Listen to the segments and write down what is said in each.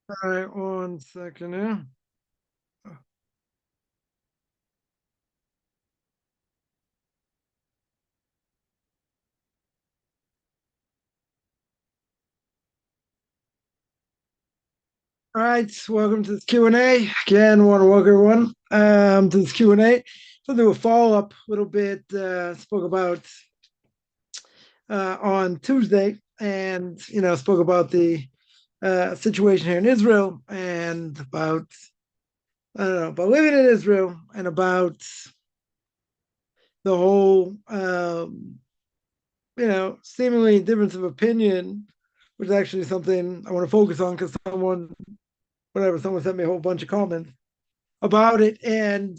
All right, 1 second here. All right, welcome to this Q&A. Again, want to welcome everyone to this Q&A. So do a follow-up a little bit, spoke about on Tuesday and, spoke about the situation here in Israel and about, I don't know, about living in Israel and about the whole, seemingly difference of opinion, which is actually something I want to focus on because someone sent me a whole bunch of comments about it. And,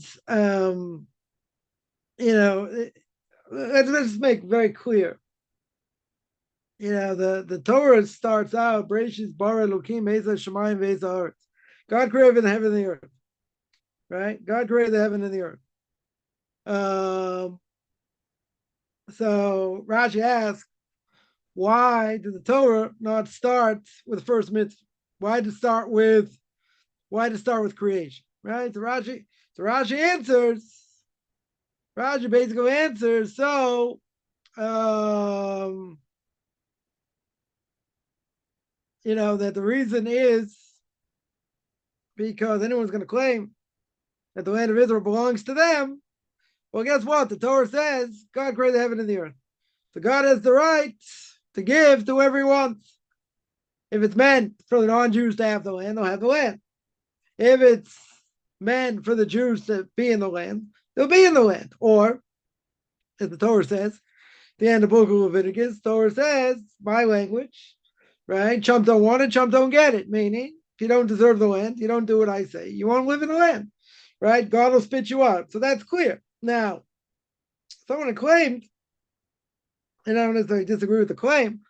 you know, let's make very clear. The Torah starts out, Bereshit bara Elokim eza shamayim ve'eza haaretz. God created the heaven and the earth, right? God created the heaven and the earth. So Rashi asks, why did the Torah not start with the first mitzvah? Why to start with creation? Right? So Rashi answers. Rashi basically answers. So, that the reason is because anyone's going to claim that the land of Israel belongs to them. Well, guess what? The Torah says God created the heaven and the earth. So God has the right to give to whoever he wants. If it's meant for the non-Jews to have the land, they'll have the land. If it's meant for the Jews to be in the land, they'll be in the land. Or, as the Torah says, the end of the book of Leviticus, Torah says, my language, right? Chump don't want it, chump don't get it. Meaning, if you don't deserve the land, you don't do what I say. You won't live in the land, right? God will spit you out. So that's clear. Now, someone claimed, and I don't necessarily disagree with the claim,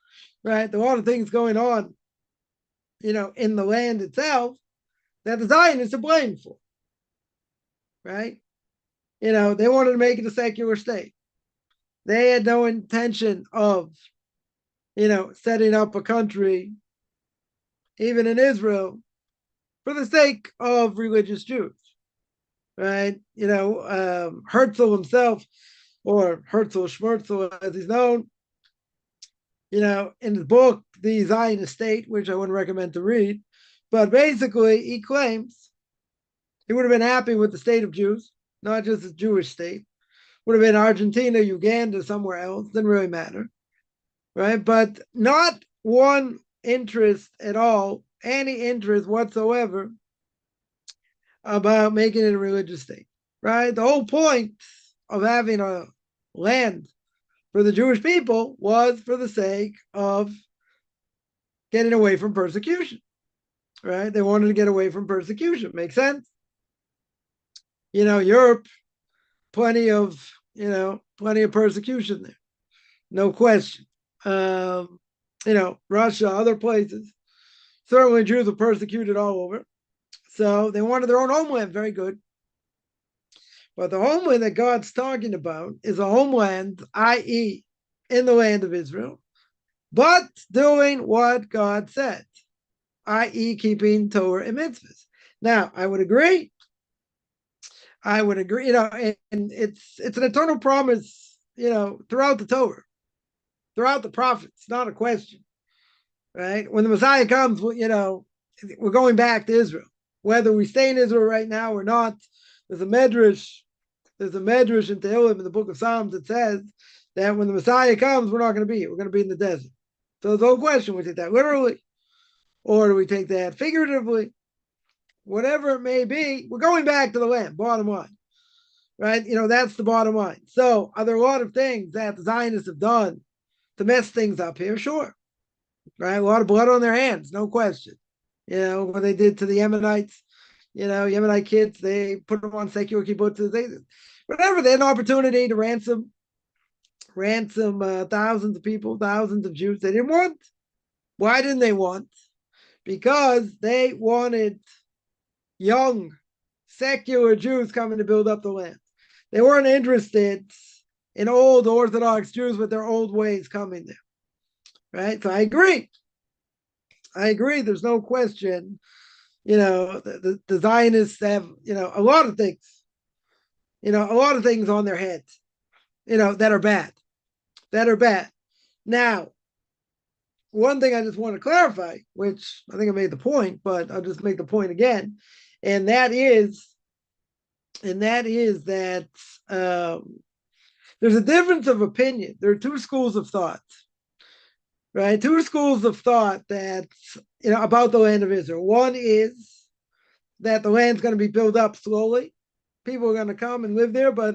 right? There are a lot of things going on, in the land itself that the Zionists are blamed for, right? They wanted to make it a secular state. They had no intention of, setting up a country, even in Israel, for the sake of religious Jews, right? Herzl himself, or Herzl Schmerzel, as he's known, in his book, The Zionist State, which I wouldn't recommend to read, but basically he claims he would have been happy with the state of Jews, not just a Jewish state. Would have been Argentina, Uganda, somewhere else, didn't really matter, right? But not one interest at all, any interest whatsoever about making it a religious state, right? The whole point of having a land for the Jewish people was for the sake of getting away from persecution, right? They wanted to get away from persecution. Makes sense? Europe, plenty of persecution there, no question. Russia, other places, certainly Jews were persecuted all over. So they wanted their own homeland. Very good. But the homeland that God's talking about is a homeland, i.e., in the land of Israel, but doing what God said, i.e., keeping Torah and mitzvahs. Now, I would agree. And it's an eternal promise, throughout the Torah, throughout the prophets, not a question, right? When the Messiah comes, we're going back to Israel. Whether we stay in Israel right now or not, there's a medrash in Tehillim in the book of Psalms that says that when the Messiah comes, we're not going to be here. We're going to be in the desert. So there's no question. We take that literally, or do we take that figuratively? Whatever it may be, we're going back to the land, bottom line. Right? That's the bottom line. So are there a lot of things that the Zionists have done to mess things up here? Sure. Right? A lot of blood on their hands, no question. What they did to the Yemenites, Yemenite kids, they put them on secular kibbutzes. They had an opportunity to ransom thousands of people, thousands of Jews. They didn't want. Why didn't they want? Because they wanted young, secular Jews coming to build up the land. They weren't interested in old Orthodox Jews with their old ways coming there. Right? So I agree. There's no question the Zionists have, a lot of things, a lot of things on their heads, that are bad, Now, one thing I just want to clarify, which I think I made the point, but I'll just make the point again, and that is that there's a difference of opinion. There are two schools of thought, right? Two schools of thought that about the land of Israel. One is that the land's going to be built up slowly. People are going to come and live there, but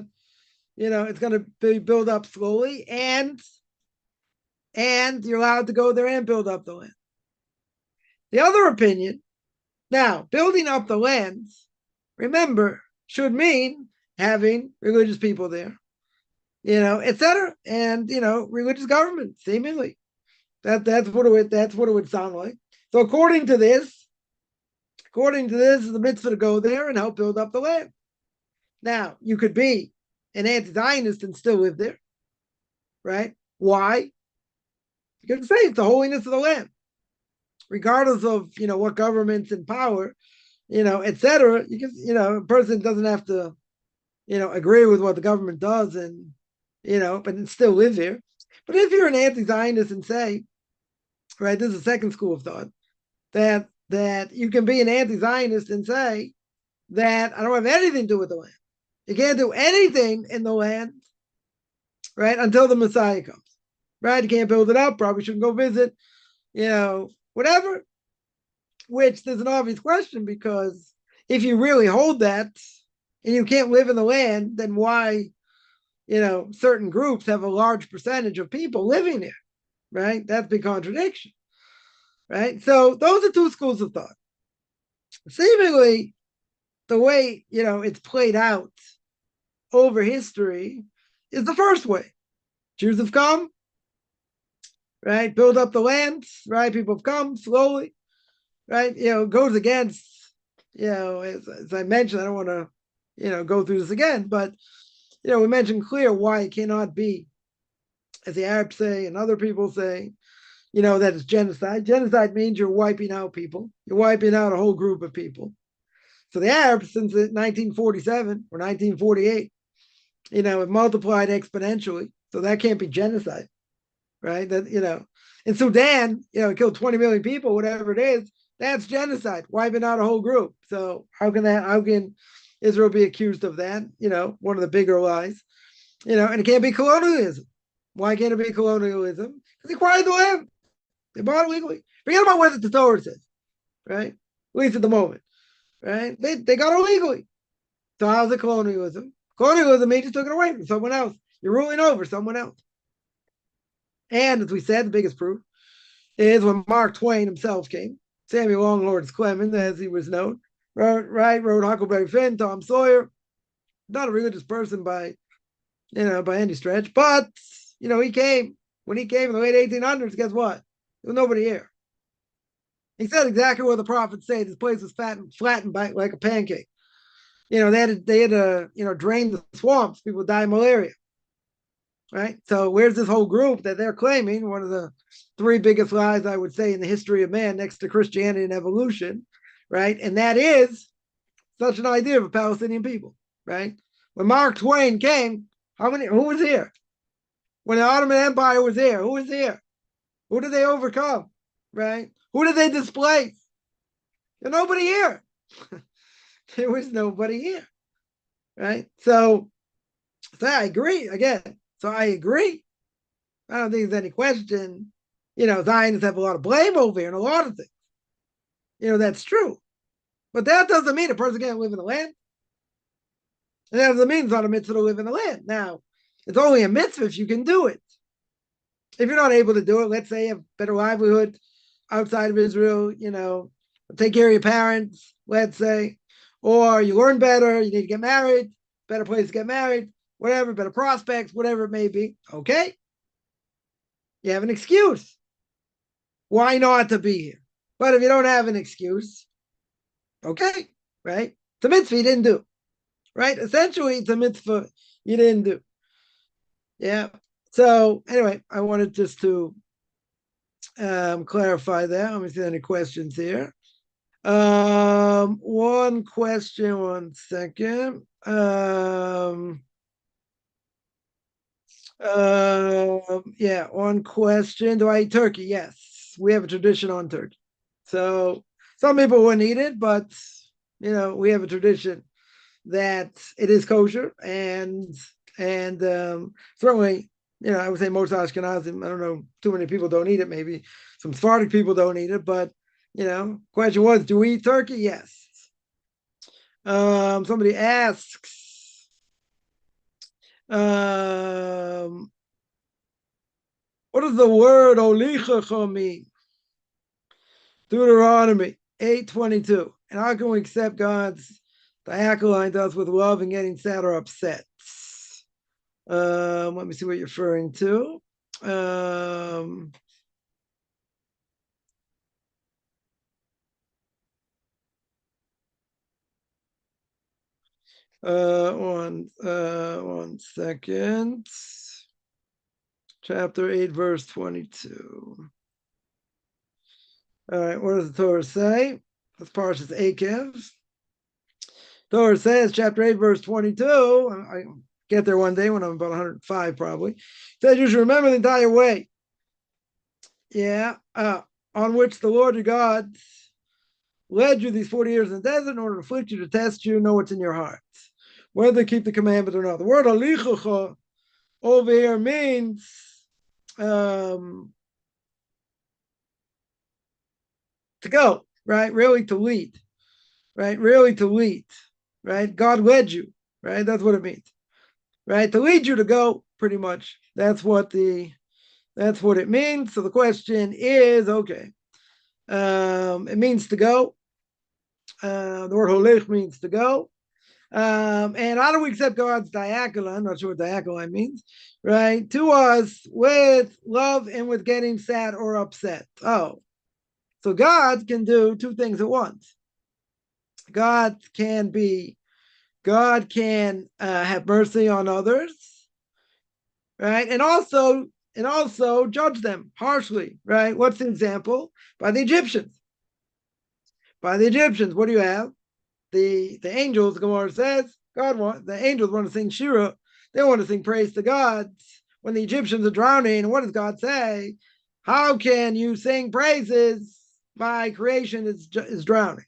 it's going to be built up slowly, and you're allowed to go there and build up the land. The other opinion, now, building up the land, remember, should mean having religious people there, etc., and religious government, seemingly. That's what it would sound like. So according to this, is the mitzvah to go there and help build up the land. Now, you could be an anti-Zionist and still live there, right? Why? Because it's the holiness of the land, regardless of what government's in power, etc. You can, a person doesn't have to, agree with what the government does, and but still live here. But if you're an anti-Zionist and say, right, this is the second school of thought, that you can be an anti-Zionist and say that I don't have anything to do with the land. You can't do anything in the land, right, until the Messiah comes, right? You can't build it up. Probably shouldn't go visit, whatever. Which there's an obvious question, because if you really hold that and you can't live in the land, then why, certain groups have a large percentage of people living there, right? That's a big contradiction, right? So those are two schools of thought. Seemingly, the way, it's played out over history is the first way. Jews have come, right? Build up the land, right? People have come slowly, right? Goes against, as I mentioned, I don't want to, go through this again, but, we mentioned clear why it cannot be, as the Arabs say and other people say, that it's genocide. Genocide means you're wiping out people. You're wiping out a whole group of people. So the Arabs, since 1947 or 1948, have multiplied exponentially. So that can't be genocide, right? That, in Sudan, it killed 20 million people, whatever it is. That's genocide, wiping out a whole group. So how can Israel be accused of that? One of the bigger lies. And it can't be colonialism. Why can't it be colonialism? Because they acquired the land. They bought it legally. Forget about what the Torah says, right? At least at the moment, right? They got it legally. So how's it colonialism? Colonialism means you took it away from someone else. You're ruling over someone else. And as we said, the biggest proof is when Mark Twain himself came. Samuel Longlords Clemens, as he was known, wrote Huckleberry Finn, Tom Sawyer. Not a religious person by any stretch, but he came. When he came in the late 1800s, guess what? There was nobody here. He said exactly what the prophets say. This place was flattened by like a pancake. They had to drain the swamps. People die of malaria. Right? So where's this whole group that they're claiming, one of the three biggest lies, I would say, in the history of man, next to Christianity and evolution, right? And that is such an idea of a Palestinian people, right? When Mark Twain came, who was here? When the Ottoman Empire was here, who was here? Who did they overcome, right? Who did they displace? There's nobody here. There was nobody here, right? So I agree again. So I agree. I don't think there's any question. Zionists have a lot of blame over here and a lot of things. That's true. But that doesn't mean a person can't live in the land. And that doesn't mean it's not a mitzvah to live in the land. Now, it's only a mitzvah if you can do it. If you're not able to do it, let's say you have better livelihood outside of Israel, take care of your parents, let's say, or you learn better, you need to get married, better place to get married, whatever, better prospects, whatever it may be. Okay. You have an excuse. Why not to be here? But if you don't have an excuse, okay, right? It's a mitzvah you didn't do, right? Essentially, it's a mitzvah you didn't do. Yeah. So anyway, I wanted just to clarify that. Let me see any questions here. One question, 1 second. Yeah, one question. Do I eat turkey? Yes, we have a tradition on turkey. So some people wouldn't eat it, but we have a tradition that it is kosher, and certainly, I would say most Ashkenazim. I don't know, too many people don't eat it. Maybe some Sephardic people don't eat it, but question was, do we eat turkey? Yes. Somebody asks, what does the word olichacha mean? Deuteronomy 8:22. And how can we accept God's diakoline to us with love and getting sad or upset? Let me see what you're referring to. One second. Chapter 8, verse 22. All right, what does the Torah say? This Parshas Akev. Torah says, chapter 8, verse 22. I get there one day when I'm about 105, probably. It says you should remember the entire way. Yeah, on which the Lord your God led you these 40 years in the desert in order to afflict you, to test you, know what's in your heart, whether to keep the commandment or not. The word alichacha over here means to go, right? Really to lead, right? Really to lead, right? God led you, right? That's what it means, right? To lead you to go, pretty much. That's what it means. So the question is, okay, it means to go. The word holech means to go. And how do we accept God's diakola? I'm not sure what diakola means, right? To us with love and with getting sad or upset. Oh, so God can do two things at once. God can have mercy on others, right? And also judge them harshly, right? What's the example? By the Egyptians. By the Egyptians, what do you have? The angels, the Gemara says, the angels want to sing Shira. They want to sing praise to God. When the Egyptians are drowning, what does God say? How can you sing praises? My creation is drowning.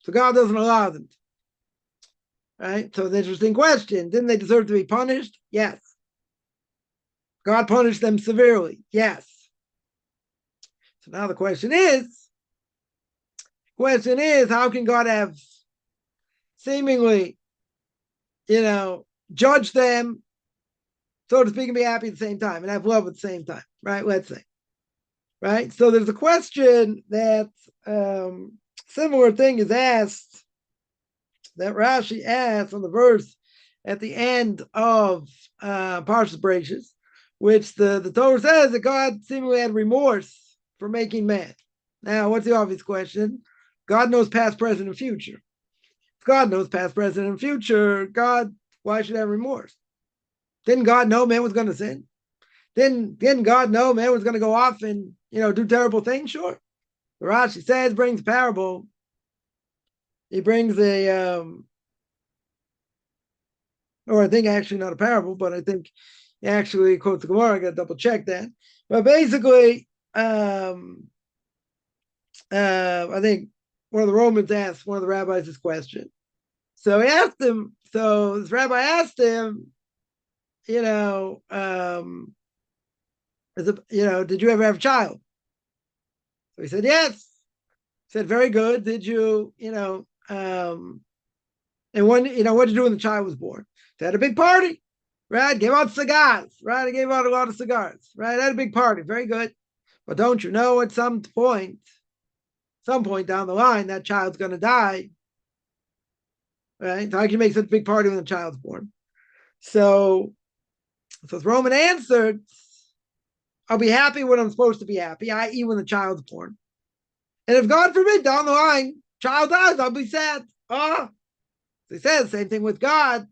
So God doesn't allow them to. Right? So the interesting question, didn't they deserve to be punished? Yes. God punished them severely. Yes. So now the question is, how can God have seemingly, judge them, so to speak, and be happy at the same time and have love at the same time, right? Let's say, right? So there's a question that similar thing is asked, that Rashi asks on the verse at the end of Parshas Bereishis, which the Torah says that God seemingly had remorse for making man. Now, what's the obvious question? God knows past, present, and future. If God knows past, present, and future, why should have remorse? Didn't God know man was going to sin? Didn't God know man was going to go off and do terrible things? Sure. The Rashi says, brings a parable. He brings or I think actually not a parable, but I think he actually quotes the Gemara. I got to double check that. But basically, I think one of the Romans asked one of the rabbis this question. So he asked him. So this rabbi asked him, did you ever have a child? So he said, yes. He said, very good. Did you, and what did you do when the child was born? They had a big party, right? Gave out cigars, right? I gave out a lot of cigars, right? I had a big party. Very good. But don't you know at some point down the line, that child's going to die, right? So how can you make such a big party when the child's born? So the Roman answered, I'll be happy when I'm supposed to be happy, i.e. when the child's born. And if God forbid down the line, child dies, I'll be sad. So he says the same thing with God.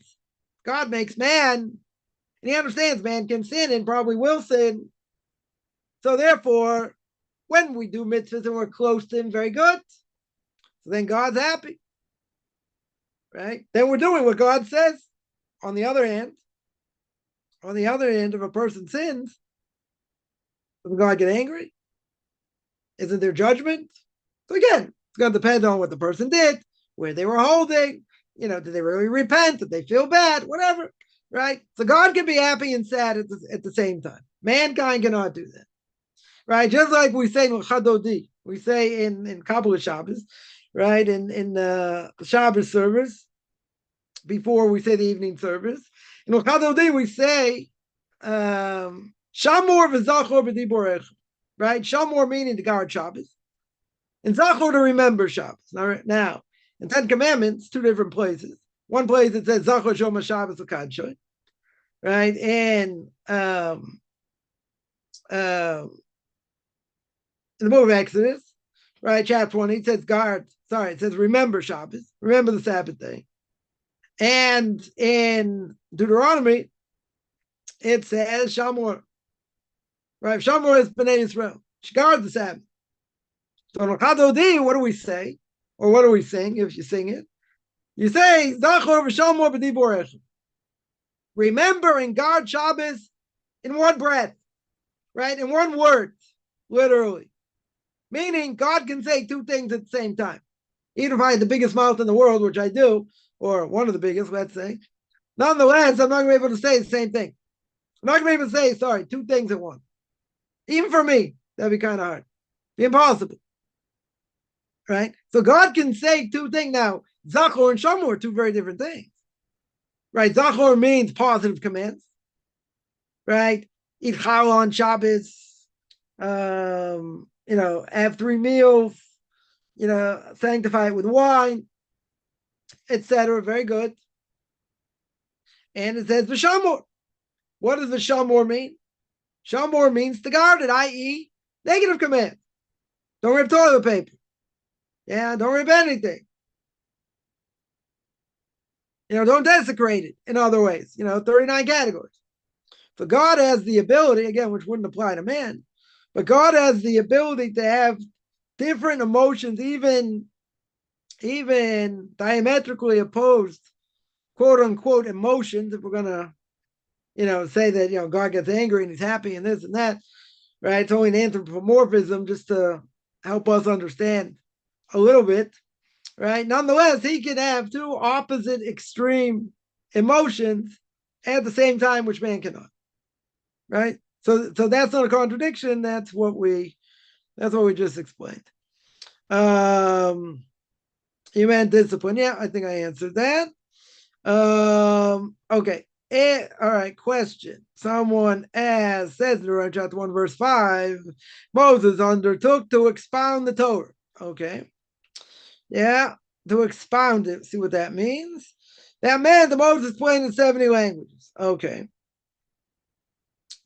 God makes man, and he understands man can sin and probably will sin. So therefore, when we do mitzvahs and we're close to him, very good. So then God's happy, right? Then we're doing what God says. On the other hand, if a person sins, does God get angry? Isn't there judgment? So again, it's going to depend on what the person did, where they were holding, did they really repent? Did they feel bad? Whatever, right? So God can be happy and sad at the same time. Mankind cannot do that, right? Just like we say in Chadodi, we say in Kabbalah Shabbos, right? In the Shabbos service, before we say the evening service. In Chadodi, we say, Shamor v'zachor b'diborech, right? Shamor meaning to guard Shabbos, and Zachor to remember Shabbos. Now, in Ten Commandments, two different places. One place it says Zachor Shoma Shabbos L'Kadshoy, right? And in the book of Exodus, right, chapter 20, it says remember Shabbos, remember the Sabbath day. And in Deuteronomy, it says Shamor, right? Shamor is Bnei Yisrael. She guards the Sabbath. So in Chadodi, what do we say? Or what do we sing if you sing it? You say, Zachor v'Shamor b'diborech. Remember and guard Shabbos in one breath, right? In one word, literally. Meaning God can say two things at the same time. Even if I had the biggest mouth in the world, which I do, or one of the biggest, let's say, nonetheless, I'm not going to be able to say the same thing. I'm not going to be able to say, two things at once. Even for me, that'd be kind of hard. Be impossible. Right? So God can say two things now. Zachor and Shamor are two very different things. Right? Zachor means positive commands. Right? Eat challah on Shabbos. Have 3 meals. Sanctify it with wine, etc. Very good. And it says v'shamor. What does v'shamor mean? Shamor means to guard it, i.e., negative command. Don't rip toilet paper. Yeah, don't rip anything. Don't desecrate it in other ways. 39 categories. So God has the ability, again, which wouldn't apply to man, but God has the ability to have different emotions, even diametrically opposed, quote unquote, emotions, if we're going to, say that, God gets angry and he's happy and this and that, right? It's only an anthropomorphism just to help us understand a little bit, right? Nonetheless, he can have two opposite extreme emotions at the same time, which man cannot, right? So that's not a contradiction. That's what we just explained. You meant discipline. Yeah, I think I answered that. Okay. All right, question. Someone says in Deuteronomy chapter 1, verse 5, Moses undertook to expound the Torah. Okay. Yeah, to expound it. See what that means? That meant the Moses explained in 70 languages. Okay.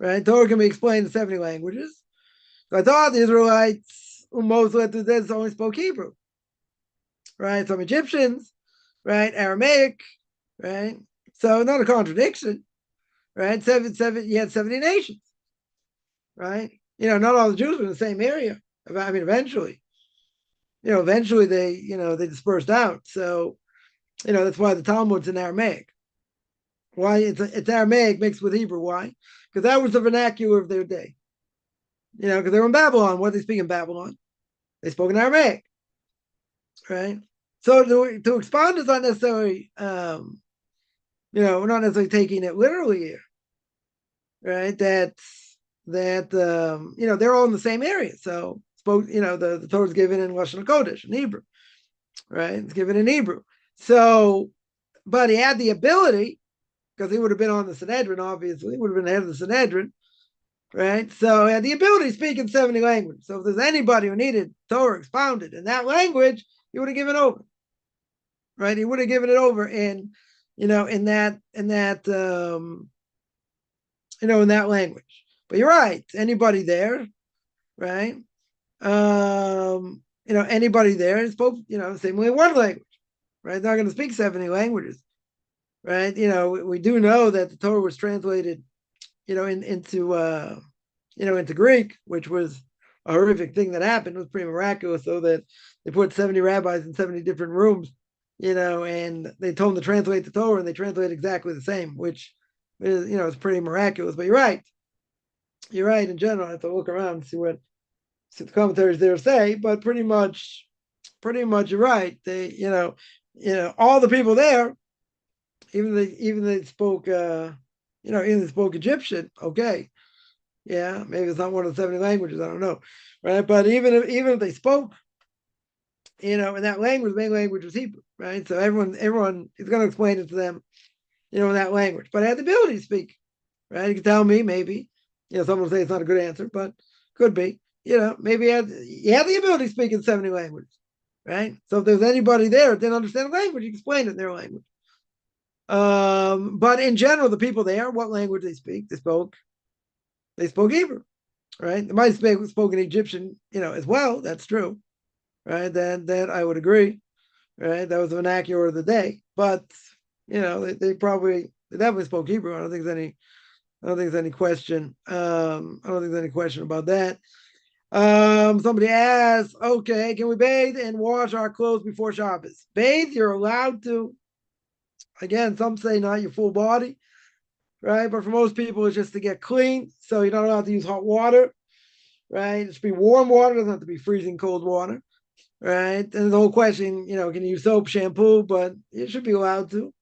Right? Torah can be explained in 70 languages. So I thought the Israelites, who Moses led through this, only spoke Hebrew. Right? Some Egyptians, right? Aramaic, right? So not a contradiction, right? You had 70 nations, right? Not all the Jews were in the same area. I mean, eventually they dispersed out. So, that's why the Talmud's in Aramaic. Why? It's Aramaic mixed with Hebrew. Why? Because that was the vernacular of their day. Because they were in Babylon. What did they speak in Babylon? They spoke in Aramaic, right? So to expound is not necessarily, we're not necessarily taking it literally here, right? They're all in the same area. So the Torah is given in Lashon HaKodesh, in Hebrew, right? It's given in Hebrew. So, but he had the ability, because he would have been on the Sanhedrin, obviously, would have been head of the Sanhedrin, right? So he had the ability to speak in 70 languages. So if there's anybody who needed Torah expounded in that language, he would have given over, right? He would have given it over in that language. But you're right. Anybody there, right? Anybody there spoke, same way one language, right? They're not going to speak 70 languages, right? We do know that the Torah was translated, into Greek, which was a horrific thing that happened. It was pretty miraculous, though, that they put 70 rabbis in 70 different rooms, and they told them to translate the Torah, and they translate exactly the same, which is, it's pretty miraculous. But you're right. You're right. In general, I have to look around and see what the commentaries there say, but pretty much you're right. They, all the people there, even they spoke, even they spoke Egyptian. Okay, yeah, maybe it's not one of the 70 languages. I don't know, right? But even if they spoke, in that language, the main language was Hebrew, right? So everyone is going to explain it to them, in that language. But I had the ability to speak, right? You can tell me maybe, someone will say it's not a good answer, but could be, maybe you had the ability to speak in 70 languages, right? So if there's anybody there that didn't understand the language, you can explain it in their language. But in general, the people there, what language they speak, they spoke Hebrew, right? They might have spoken Egyptian, as well. That's true, right? That I would agree, right? That was the vernacular of the day. But they definitely spoke Hebrew. I don't think there's any question. I don't think there's any question about that. Somebody asked, okay, can we bathe and wash our clothes before Shabbos? Bathe, you're allowed to. Again, some say not your full body, right? But for most people, it's just to get clean. So you're not allowed to use hot water, right? It should be warm water, it doesn't have to be freezing cold water, right? And the whole question, can you use soap, shampoo? But you should be allowed to.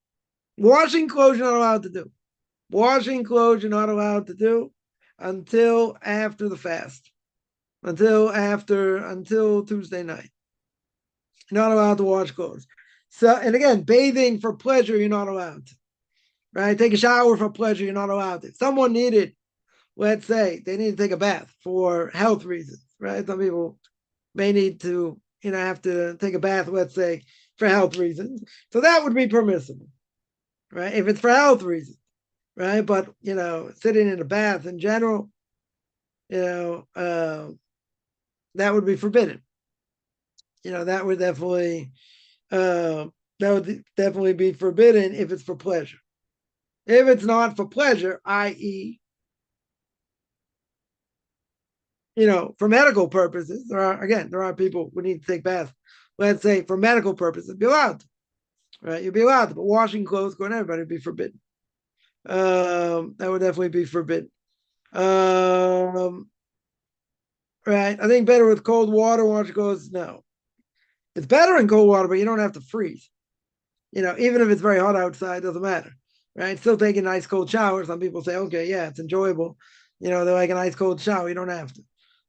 Washing clothes, you're not allowed to do. Washing clothes, you're not allowed to do until after the fast, until Tuesday night. You're not allowed to wash clothes. So, and again, bathing for pleasure, you're not allowed to, right? Take a shower for pleasure, you're not allowed to. If someone needed, let's say, they need to take a bath for health reasons, right? Some people may need to, have to take a bath, let's say, for health reasons. So that would be permissible, right? If it's for health reasons, right? But, sitting in a bath in general, that would be forbidden. That would definitely be forbidden if it's for pleasure. If it's not for pleasure, i.e., for medical purposes, there are people who need to take baths. Let's say for medical purposes, be allowed to, right? You'd be allowed to, but washing clothes, going everybody would be forbidden. That would definitely be forbidden. Right? I think better with cold water, washing clothes. No, it's better in cold water, but you don't have to freeze. Even if it's very hot outside, it doesn't matter, right? Still taking a nice cold shower. Some people say, okay, yeah, it's enjoyable. They're like a nice cold shower. You don't have to.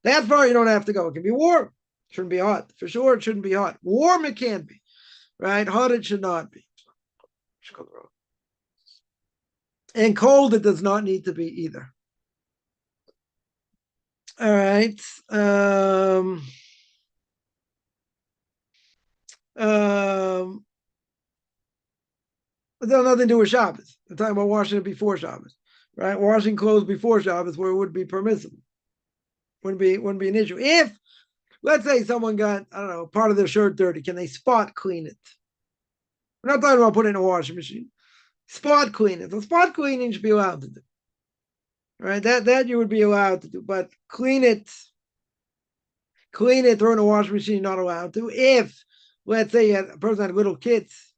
That far, you don't have to go. It can be warm. It shouldn't be hot. For sure, it shouldn't be hot. Warm, it can be, right? Hot, it should not be. And cold, it does not need to be either. All right. It has nothing to do with Shabbos. I'm talking about washing it before Shabbos, right? Washing clothes before Shabbos where it would be permissible. Wouldn't be an issue. If, let's say, someone got, I don't know, part of their shirt dirty, can they spot clean it? We're not talking about putting it in a washing machine. Spot clean it. So spot cleaning should be allowed to do. Right? That you would be allowed to do. But clean it, throw in a washing machine, not allowed to. If, let's say, a person had little kids,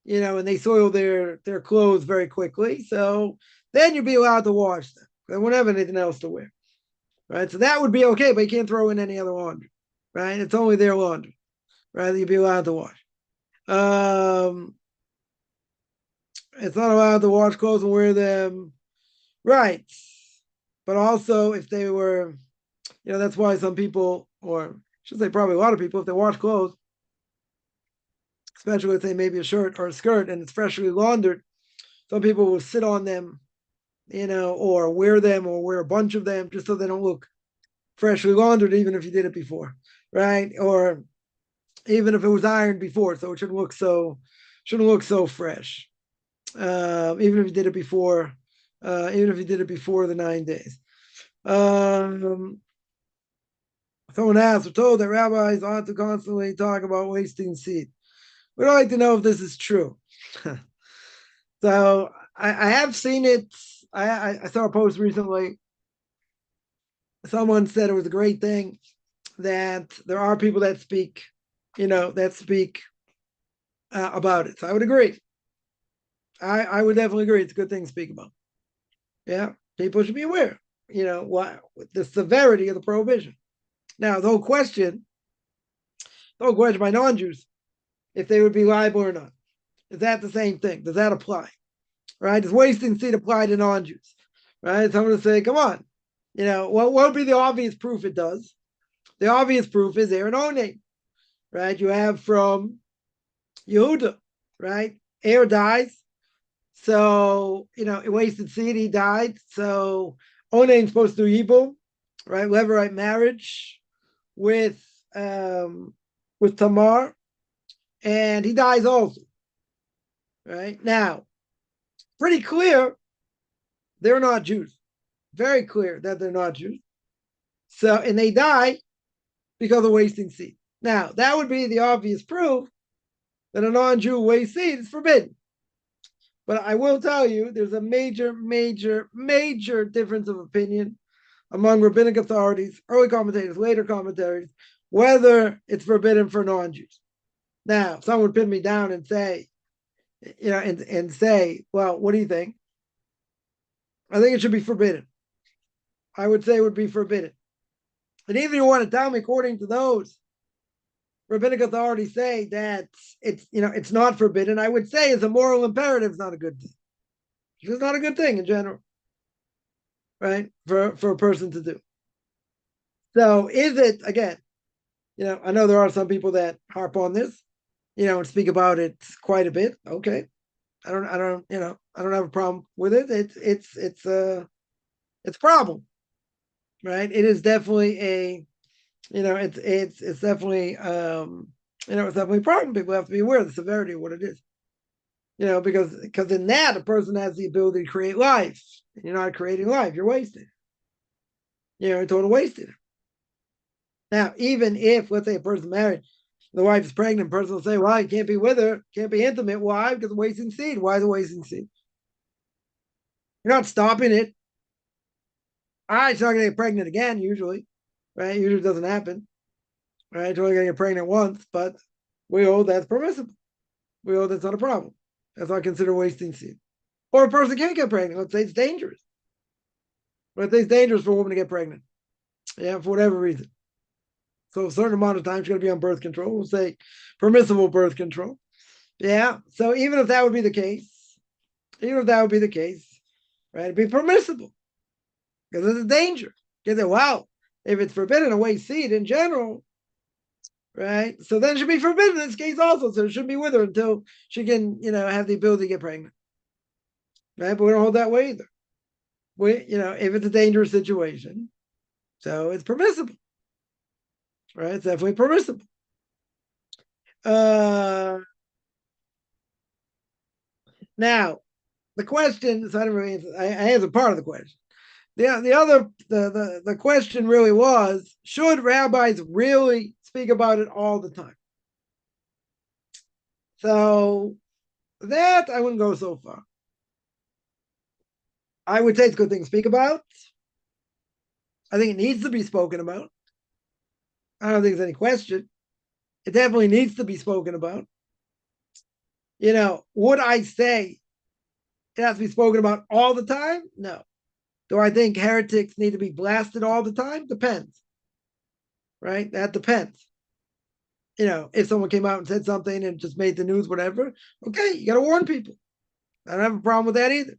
and they soil their clothes very quickly, so then you'd be allowed to wash them. They wouldn't have anything else to wear. Right? So that would be okay, but you can't throw in any other laundry. Right? It's only their laundry. Right? You'd be allowed to wash. It's not allowed to wash clothes and wear them. Right. But also if they were, that's why some people, or I should say probably a lot of people, if they wash clothes, especially if they maybe a shirt or a skirt and it's freshly laundered, some people will sit on them, or wear them or wear a bunch of them just so they don't look freshly laundered, even if you did it before, right? Or even if it was ironed before, so it shouldn't look so fresh. Even if you did it before the 9 days. Someone asked, we're told that rabbis ought to constantly talk about wasting seed. We'd like to know if this is true. So I have seen it. I saw a post recently. Someone said it was a great thing that there are people that speak that speak about it. So I would agree. I would definitely agree. It's a good thing to speak about. Yeah, people should be aware. Why the severity of the prohibition. Now, the whole question by non-Jews, if they would be liable or not, is that the same thing? Does that apply? Right? Does wasting seed apply to non-Jews? Right? Someone would say, come on. What would be the obvious proof it does? The obvious proof is Aaron Onan, right? You have from Yehuda, right? Er dies. So, it wasted seed, he died. So Onan's supposed to do evil, right? Levirate marriage with Tamar, and he dies also. Right? Now, pretty clear they're not Jews. Very clear that they're not Jews. So, and they die because of wasting seed. Now, that would be the obvious proof that a non-Jew wastes seed is forbidden. But I will tell you, there's a major, major, major difference of opinion among rabbinic authorities, early commentators, later commentaries, whether it's forbidden for non-Jews. Now, someone would pin me down and say, and say, well, what do you think? I think it should be forbidden. I would say it would be forbidden. And even if you want to tell me, according to those rabbinic authorities say that it's not forbidden, I would say as a moral imperative, it's not a good thing. It's not a good thing in general, right? For a person to do. So is it, again, I know there are some people that harp on this, and speak about it quite a bit. Okay. I don't have a problem with it. It's a problem, right? It is definitely it's definitely it's definitely a problem. People have to be aware of the severity of what it is. Because in that a person has the ability to create life. And you're not creating life, you're wasting. You're total wasted. Now, even if, let's say, a person married, the wife is pregnant, the person will say, well, you can't be with her, can't be intimate. Why? Because it's wasting seed. Why is it wasting seed? You're not stopping it. She's not going to get pregnant again, usually. Right? Usually doesn't happen. Right? She's only going to get pregnant once, but we hold that's permissible. We hold that's not a problem. That's not considered wasting seed. Or a person can't get pregnant. Let's say it's dangerous. Let's say it's dangerous for a woman to get pregnant. Yeah, for whatever reason. So a certain amount of time she's going to be on birth control. We'll say permissible birth control. Yeah. So even if that would be the case, right, it'd be permissible because it's a danger. Because wow, if it's forbidden to waste seed in general, right? So then it should be forbidden in this case also. So it shouldn't be with her until she can, have the ability to get pregnant. Right? But we don't hold that way either. If it's a dangerous situation, so it's permissible. Right? It's definitely permissible. Now, the question, so I don't really answer, I answered part of the question. The question really was, should rabbis really speak about it all the time? So that I wouldn't go so far. I would say it's a good thing to speak about. I think it needs to be spoken about. I don't think there's any question. It definitely needs to be spoken about. Would I say it has to be spoken about all the time? No. Do I think heretics need to be blasted all the time? Depends. Right? That depends. If someone came out and said something and just made the news, whatever, okay, you got to warn people. I don't have a problem with that either.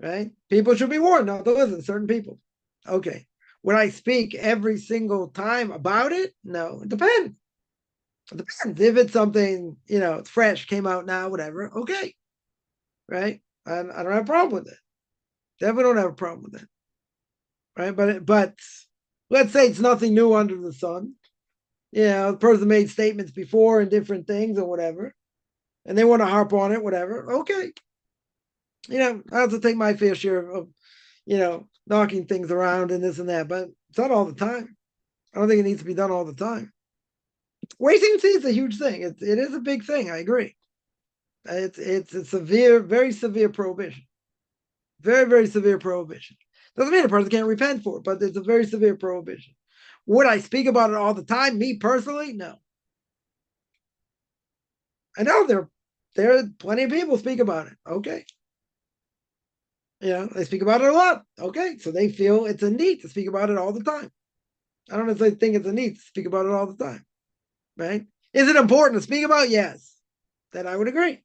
Right? People should be warned not to listen to certain people. Okay. Would I speak every single time about it? No, it depends. It depends. If it's something, it's fresh, came out now, whatever, okay. Right? I don't have a problem with it. Definitely don't have a problem with it. Right? But let's say it's nothing new under the sun. The person made statements before and different things or whatever, and they want to harp on it, whatever. Okay. I have to take my fair share of, knocking things around and this and that, but it's not all the time. I don't think it needs to be done all the time. Wasting seed is a huge thing. It is a big thing. I agree. It's a severe, very severe prohibition. Very, very severe prohibition. Doesn't mean a person can't repent for it, but it's a very severe prohibition. Would I speak about it all the time? Me personally, no. I know there are plenty of people speak about it. Okay. They speak about it a lot. Okay. So they feel it's a need to speak about it all the time. I don't necessarily think it's a need to speak about it all the time. Right? Is it important to speak about? Yes. Then I would agree.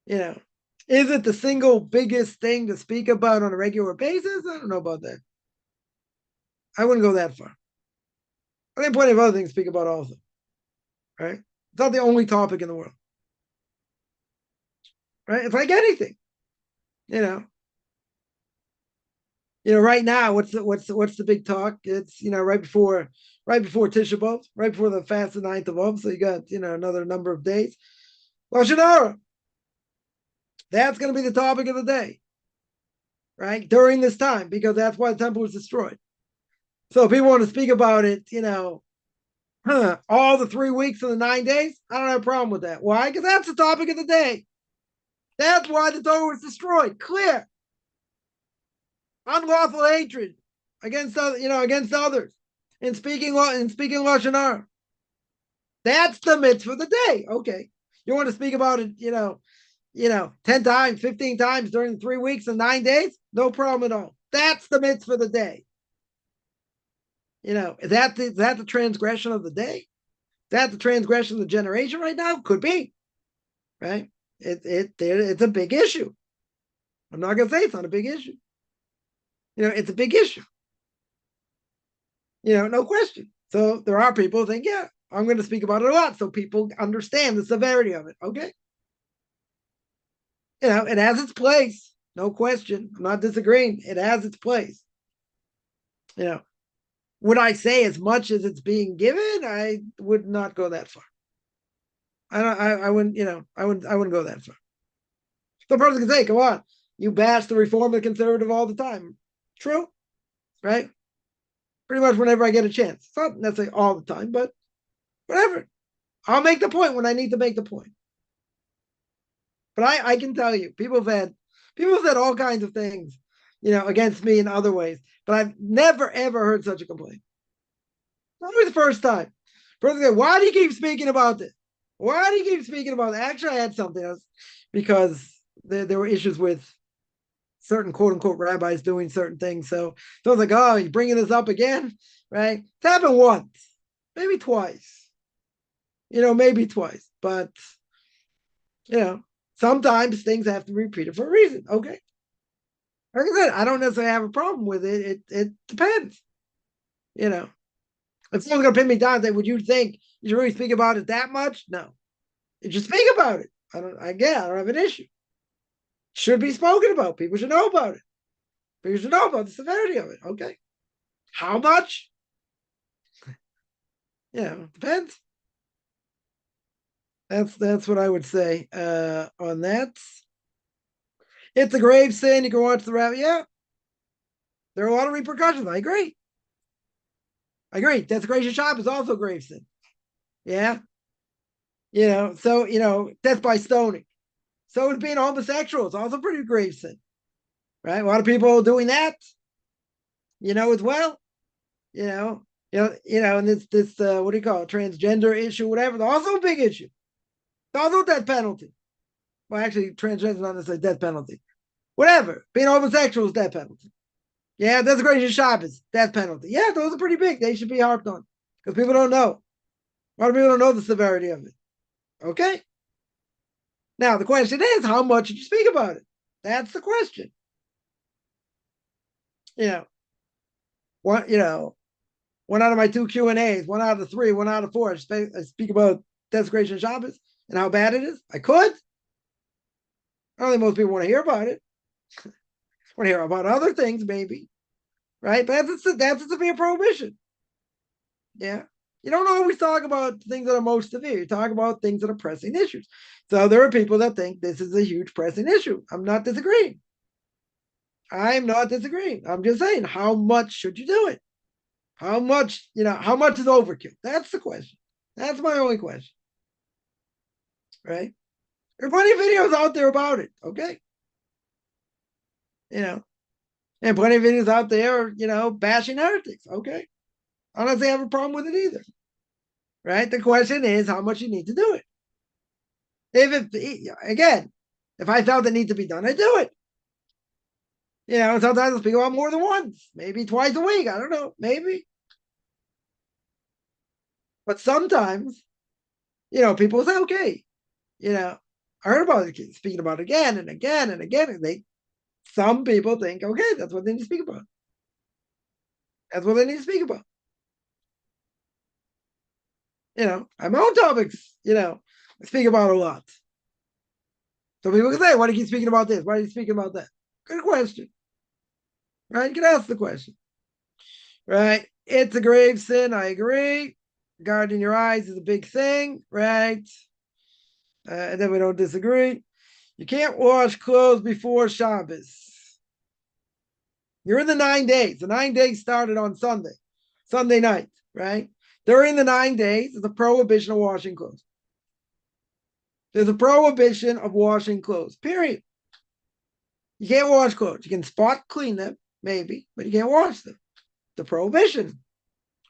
Is it the single biggest thing to speak about on a regular basis? I don't know about that. I wouldn't go that far. I think plenty of other things to speak about also. Right? It's not the only topic in the world. Right? It's like anything. You know. Right now, what's the big talk? It's right before Tisha B'av, right before the fast of 9th of Av. So you got another number of days. Lashon Hara. That's going to be the topic of the day, right? During this time, because that's why the temple was destroyed. So if people want to speak about it, all the 3 weeks of the 9 days, I don't have a problem with that. Why? Because that's the topic of the day. That's why the Torah was destroyed. Clear. Unlawful hatred against others, and speaking Lashon Hara. That's the mitzvah of the day. Okay, you want to speak about it, 10 times, 15 times during the 3 weeks and 9 days? No problem at all. That's the mitzvah of the day. Is that the transgression of the day? Is that the transgression of the generation right now? Could be, right? It's a big issue. I'm not going to say it's not a big issue. It's a big issue. No question. So there are people who think, yeah, I'm going to speak about it a lot so people understand the severity of it. Okay. It has its place. No question. I'm not disagreeing. It has its place. Would I say as much as it's being given? I would not go that far. I wouldn't go that far. So a person can say, come on, you bash the reform and conservative all the time. True, right? Pretty much whenever I get a chance. It's not necessarily all the time, but whatever. I'll make the point when I need to make the point. But I can tell you, people have said all kinds of things, against me in other ways. But I've never, ever heard such a complaint. Not the first time. Person said, why do you keep speaking about this? Why do you keep speaking about it? Actually, I had something else because there were issues with certain quote unquote rabbis doing certain things. So I was like, oh, you're bringing this up again, right? It's happened once, maybe twice, maybe twice. But, sometimes things have to be repeated for a reason. Okay. Like I said, I don't necessarily have a problem with it. It depends. If someone's going to pin me down and say, would you think you should really speak about it that much? No. You just speak about it. I don't have an issue. Should be spoken about. People should know about it. People should know about the severity of it. Okay. How much? Depends. That's what I would say on that. It's a grave sin. You can watch the Rabbi. Yeah. There are a lot of repercussions. I agree. Desecration shop is also a grave sin. Yeah. So, death by stoning. So is being homosexual. It's also pretty grave sin. Right? A lot of people doing that, as well. And this what do you call it? Transgender issue, whatever. It's also a big issue. It's also death penalty. Well, actually, transgender is not necessarily death penalty. Whatever. Being homosexual is death penalty. Yeah, desecration Shabbos, death penalty. Yeah, those are pretty big. They should be harped on because people don't know. A lot of people don't know the severity of it. Okay. Now the question is, how much did you speak about it? That's the question. One out of my 2 Q&As, 1 out of 3, 1 out of 4, I speak about desecration Shabbos and how bad it is. I could. I don't think most people want to hear about it. Want to hear about other things, maybe, right? But that's a severe prohibition. Yeah, you don't always talk about things that are most severe. You talk about things that are pressing issues. So there are people that think this is a huge pressing issue. I'm not disagreeing. I'm not disagreeing. I'm just saying, how much should you do it? How much is overkill? That's the question. That's my only question. Right? There are plenty of videos out there about it. Okay. And plenty of videos out there, bashing heretics. Okay. I don't think I have a problem with it either. Right? The question is how much you need to do it. If I felt it needs to be done, I do it. Sometimes I speak about more than once, maybe twice a week. I don't know, maybe. But sometimes, people say, okay, I heard about it, speaking about it again and again and again. And some people think, okay, that's what they need to speak about. That's what they need to speak about. I have my own topics, I speak about a lot. So people can say, why do you keep speaking about this? Why are you speaking about that? Good question. Right? You can ask the question. Right? It's a grave sin. I agree. Guarding your eyes is a big thing. Right? And then we don't disagree. You can't wash clothes before Shabbos. You're in the 9 days. The 9 days started on Sunday night, right? During the 9 days, there's a prohibition of washing clothes. There's a prohibition of washing clothes, period. You can't wash clothes. You can spot clean them, maybe, but you can't wash them. The prohibition,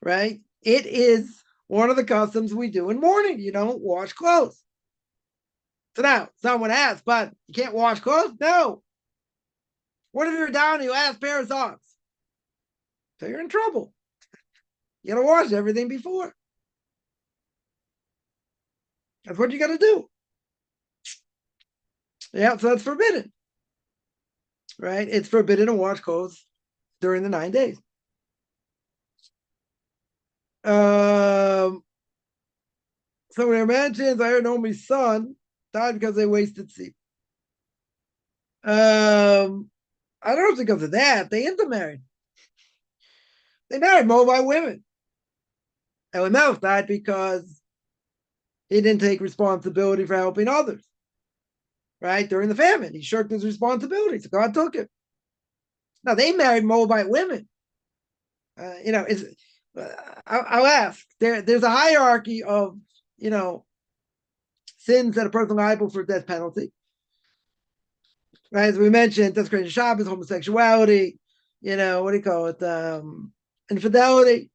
right? It is one of the customs we do in mourning. You don't wash clothes. So now, someone asks, but you can't wash clothes? No. What if you're down and you last pair of socks? So you're in trouble. You got to wash everything before. That's what you got to do. Yeah, so that's forbidden. Right? It's forbidden to wash clothes during the 9 days. Somebody mentions, I heard Naomi's son died because they wasted seed. I don't know if it's because of that. They intermarried. They married Moabite women. Elimelech died because he didn't take responsibility for helping others. Right? During the famine, he shirked his responsibility, so God took it. Now, they married Moabite women. I'll ask. There's a hierarchy of, sins that a person liable for death penalty. Right? As we mentioned, desecration of Shabbos, homosexuality, what do you call it? Infidelity,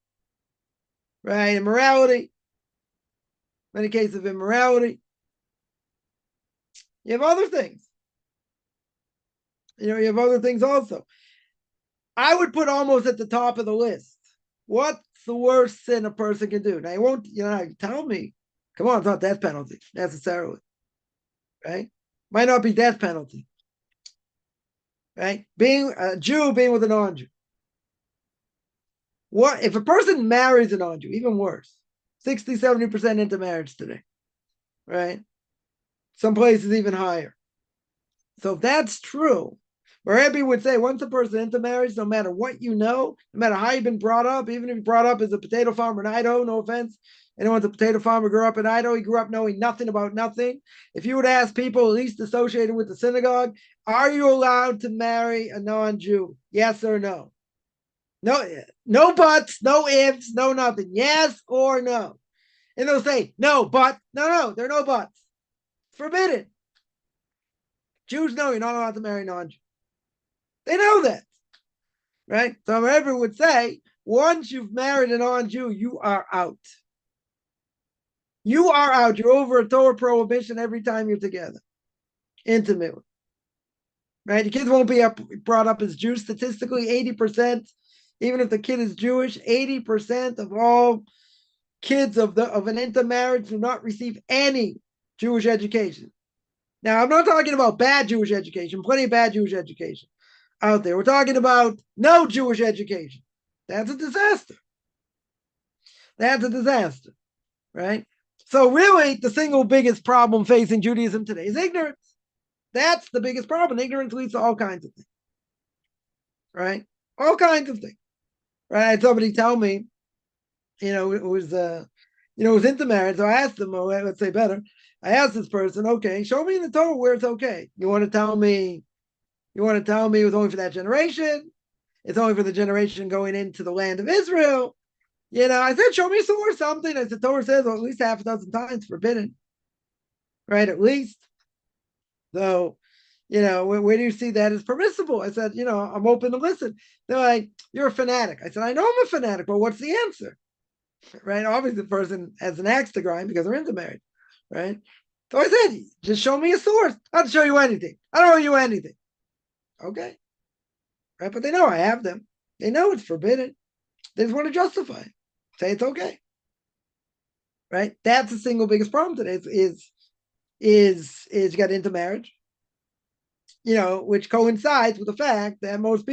right? Immorality. Many cases of immorality. You have other things. You have other things also. I would put almost at the top of the list. What's the worst sin a person can do? Now, you won't, tell me. Come on, it's not death penalty necessarily. Right? Might not be death penalty. Right? Being a Jew, being with a non-Jew. What if a person marries a non-Jew? Even worse. 60, 70% into marriage today. Right? Some places even higher. So if that's true, Rabbi would say once a person into marriage, no matter what no matter how you've been brought up, even if you're brought up as a potato farmer in Idaho, no offense, anyone's a potato farmer grew up in Idaho, he grew up knowing nothing about nothing. If you would ask people at least associated with the synagogue, are you allowed to marry a non-Jew? Yes or no? No buts, no ifs, no nothing. Yes or no? And they'll say, no, but, no, there are no buts. It's forbidden. Jews know you're not allowed to marry non-Jews. They know that, right? So everyone would say, once you've married a non-Jew, you are out. You are out. You're over a Torah prohibition every time you're together, intimately, right? Your kids won't be brought up as Jews. Statistically, 80%, even if the kid is Jewish, 80% of all kids of an intermarriage do not receive any Jewish education. Now, I'm not talking about bad Jewish education, plenty of bad Jewish education out there. We're talking about no Jewish education. That's a disaster. That's a disaster, right? So really, the single biggest problem facing Judaism today is ignorance. That's the biggest problem. Ignorance leads to all kinds of things, right? All kinds of things, right? I had somebody tell me, it was intermarried. So I asked them, let's say better. I asked this person, okay, show me in the Torah where it's okay. You want to tell me it was only for that generation? It's only for the generation going into the land of Israel. I said, show me a source, something. I said, Torah says, well, at least half a dozen times forbidden, right? At least. So, where do you see that as permissible? I said, I'm open to listen. They're like, you're a fanatic. I said, I know I'm a fanatic, but what's the answer? Right? Obviously, the person has an axe to grind because they're intermarried, right? So I said, just show me a source. I'll show you anything. I don't owe you anything. Okay. Right? But they know I have them. They know it's forbidden. They just want to justify it. Say it's okay. Right? That's the single biggest problem today is you got into marriage, which coincides with the fact that most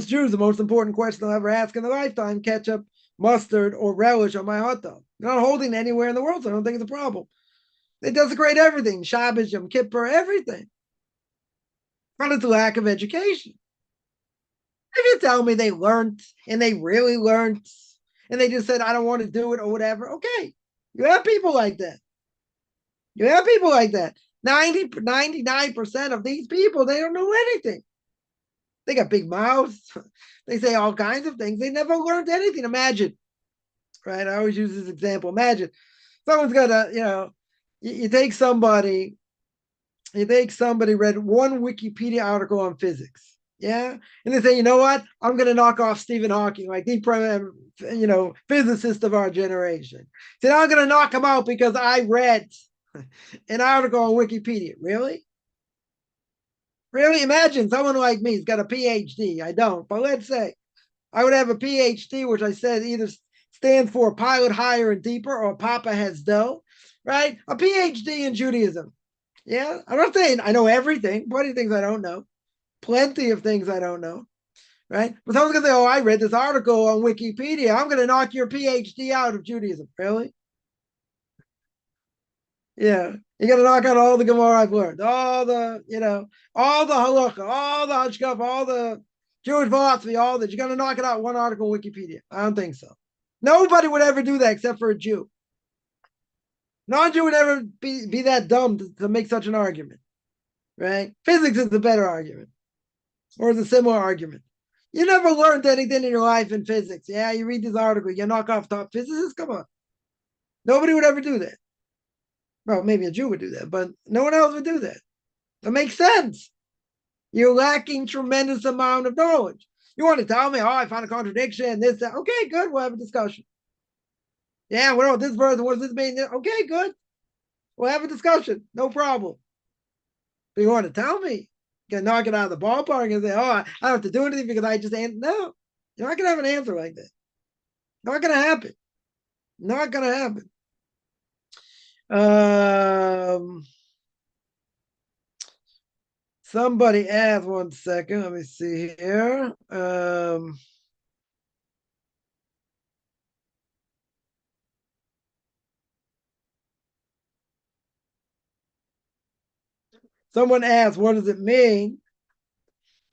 Jews, the most important question they'll ever ask in their lifetime, ketchup, mustard, or relish on my hot dog. They're not holding it anywhere in the world, so I don't think it's a problem. They desecrate everything, Shabbos, Yom Kippur, everything. But it's a lack of education. If you tell me they learned and they really learned and they just said, I don't want to do it or whatever, okay. You have people like that. 99% of these people, they don't know anything. They got big mouths. They say all kinds of things. They never learned anything. Imagine, right? I always use this example. Imagine someone's got a, you take somebody read one Wikipedia article on physics. Yeah. And they say, you know what? I'm going to knock off Stephen Hawking, like the physicist of our generation. Said, I'm going to knock him out because I read an article on Wikipedia. Really? Really? Imagine someone like me who's got a PhD. I don't, but let's say I would have a PhD, which I said either stands for pilot higher and deeper or Papa has dough, right? A PhD in Judaism. Yeah. I'm not saying I know everything. Plenty of things I don't know. Plenty of things I don't know. Right? But someone's going to say, oh, I read this article on Wikipedia. I'm going to knock your PhD out of Judaism. Really? Yeah. You're going to knock out all the Gemara I've learned, all the halacha, all the hashkafa, all the Jewish philosophy, all that. You're going to knock it out one article on Wikipedia. I don't think so. Nobody would ever do that except for a Jew. Non-Jew would ever be that dumb to make such an argument. Right? Physics is the better argument. Or is a similar argument. You never learned anything in your life in physics. Yeah, you read this article, you knock off top physicists. Come on. Nobody would ever do that. Well, maybe a Jew would do that, but no one else would do that. That makes sense. You're lacking tremendous amount of knowledge. You want to tell me, oh, I found a contradiction, this, that. Okay, good. We'll have a discussion. Yeah, well, this verse, what does this mean? Okay, good. We'll have a discussion. No problem. But you want to tell me? You can knock it out of the ballpark and say, oh, I don't have to do anything because I just answered. No, you're not going to have an answer like that. Not going to happen. Not going to happen. Somebody asked, one second. Let me see here. Someone asked, what does it mean?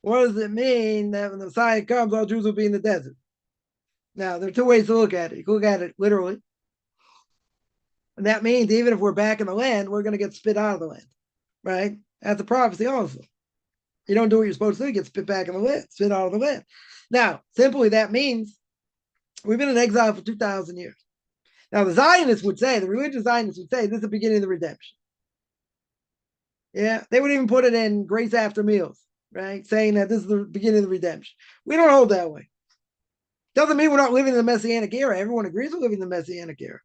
What does it mean that when the Messiah comes, all Jews will be in the desert? Now, there are two ways to look at it. You can look at it literally. And that means even if we're back in the land, we're going to get spit out of the land, right? That's a prophecy also. You don't do what you're supposed to do, you get spit back in the land, spit out of the land. Now, simply that means we've been in exile for 2,000 years. Now, the Zionists would say, the religious Zionists would say, this is the beginning of the redemption. Yeah, they would even put it in grace after meals, right? Saying that this is the beginning of the redemption. We don't hold that way. Doesn't mean we're not living in the Messianic era. Everyone agrees we're living in the Messianic era.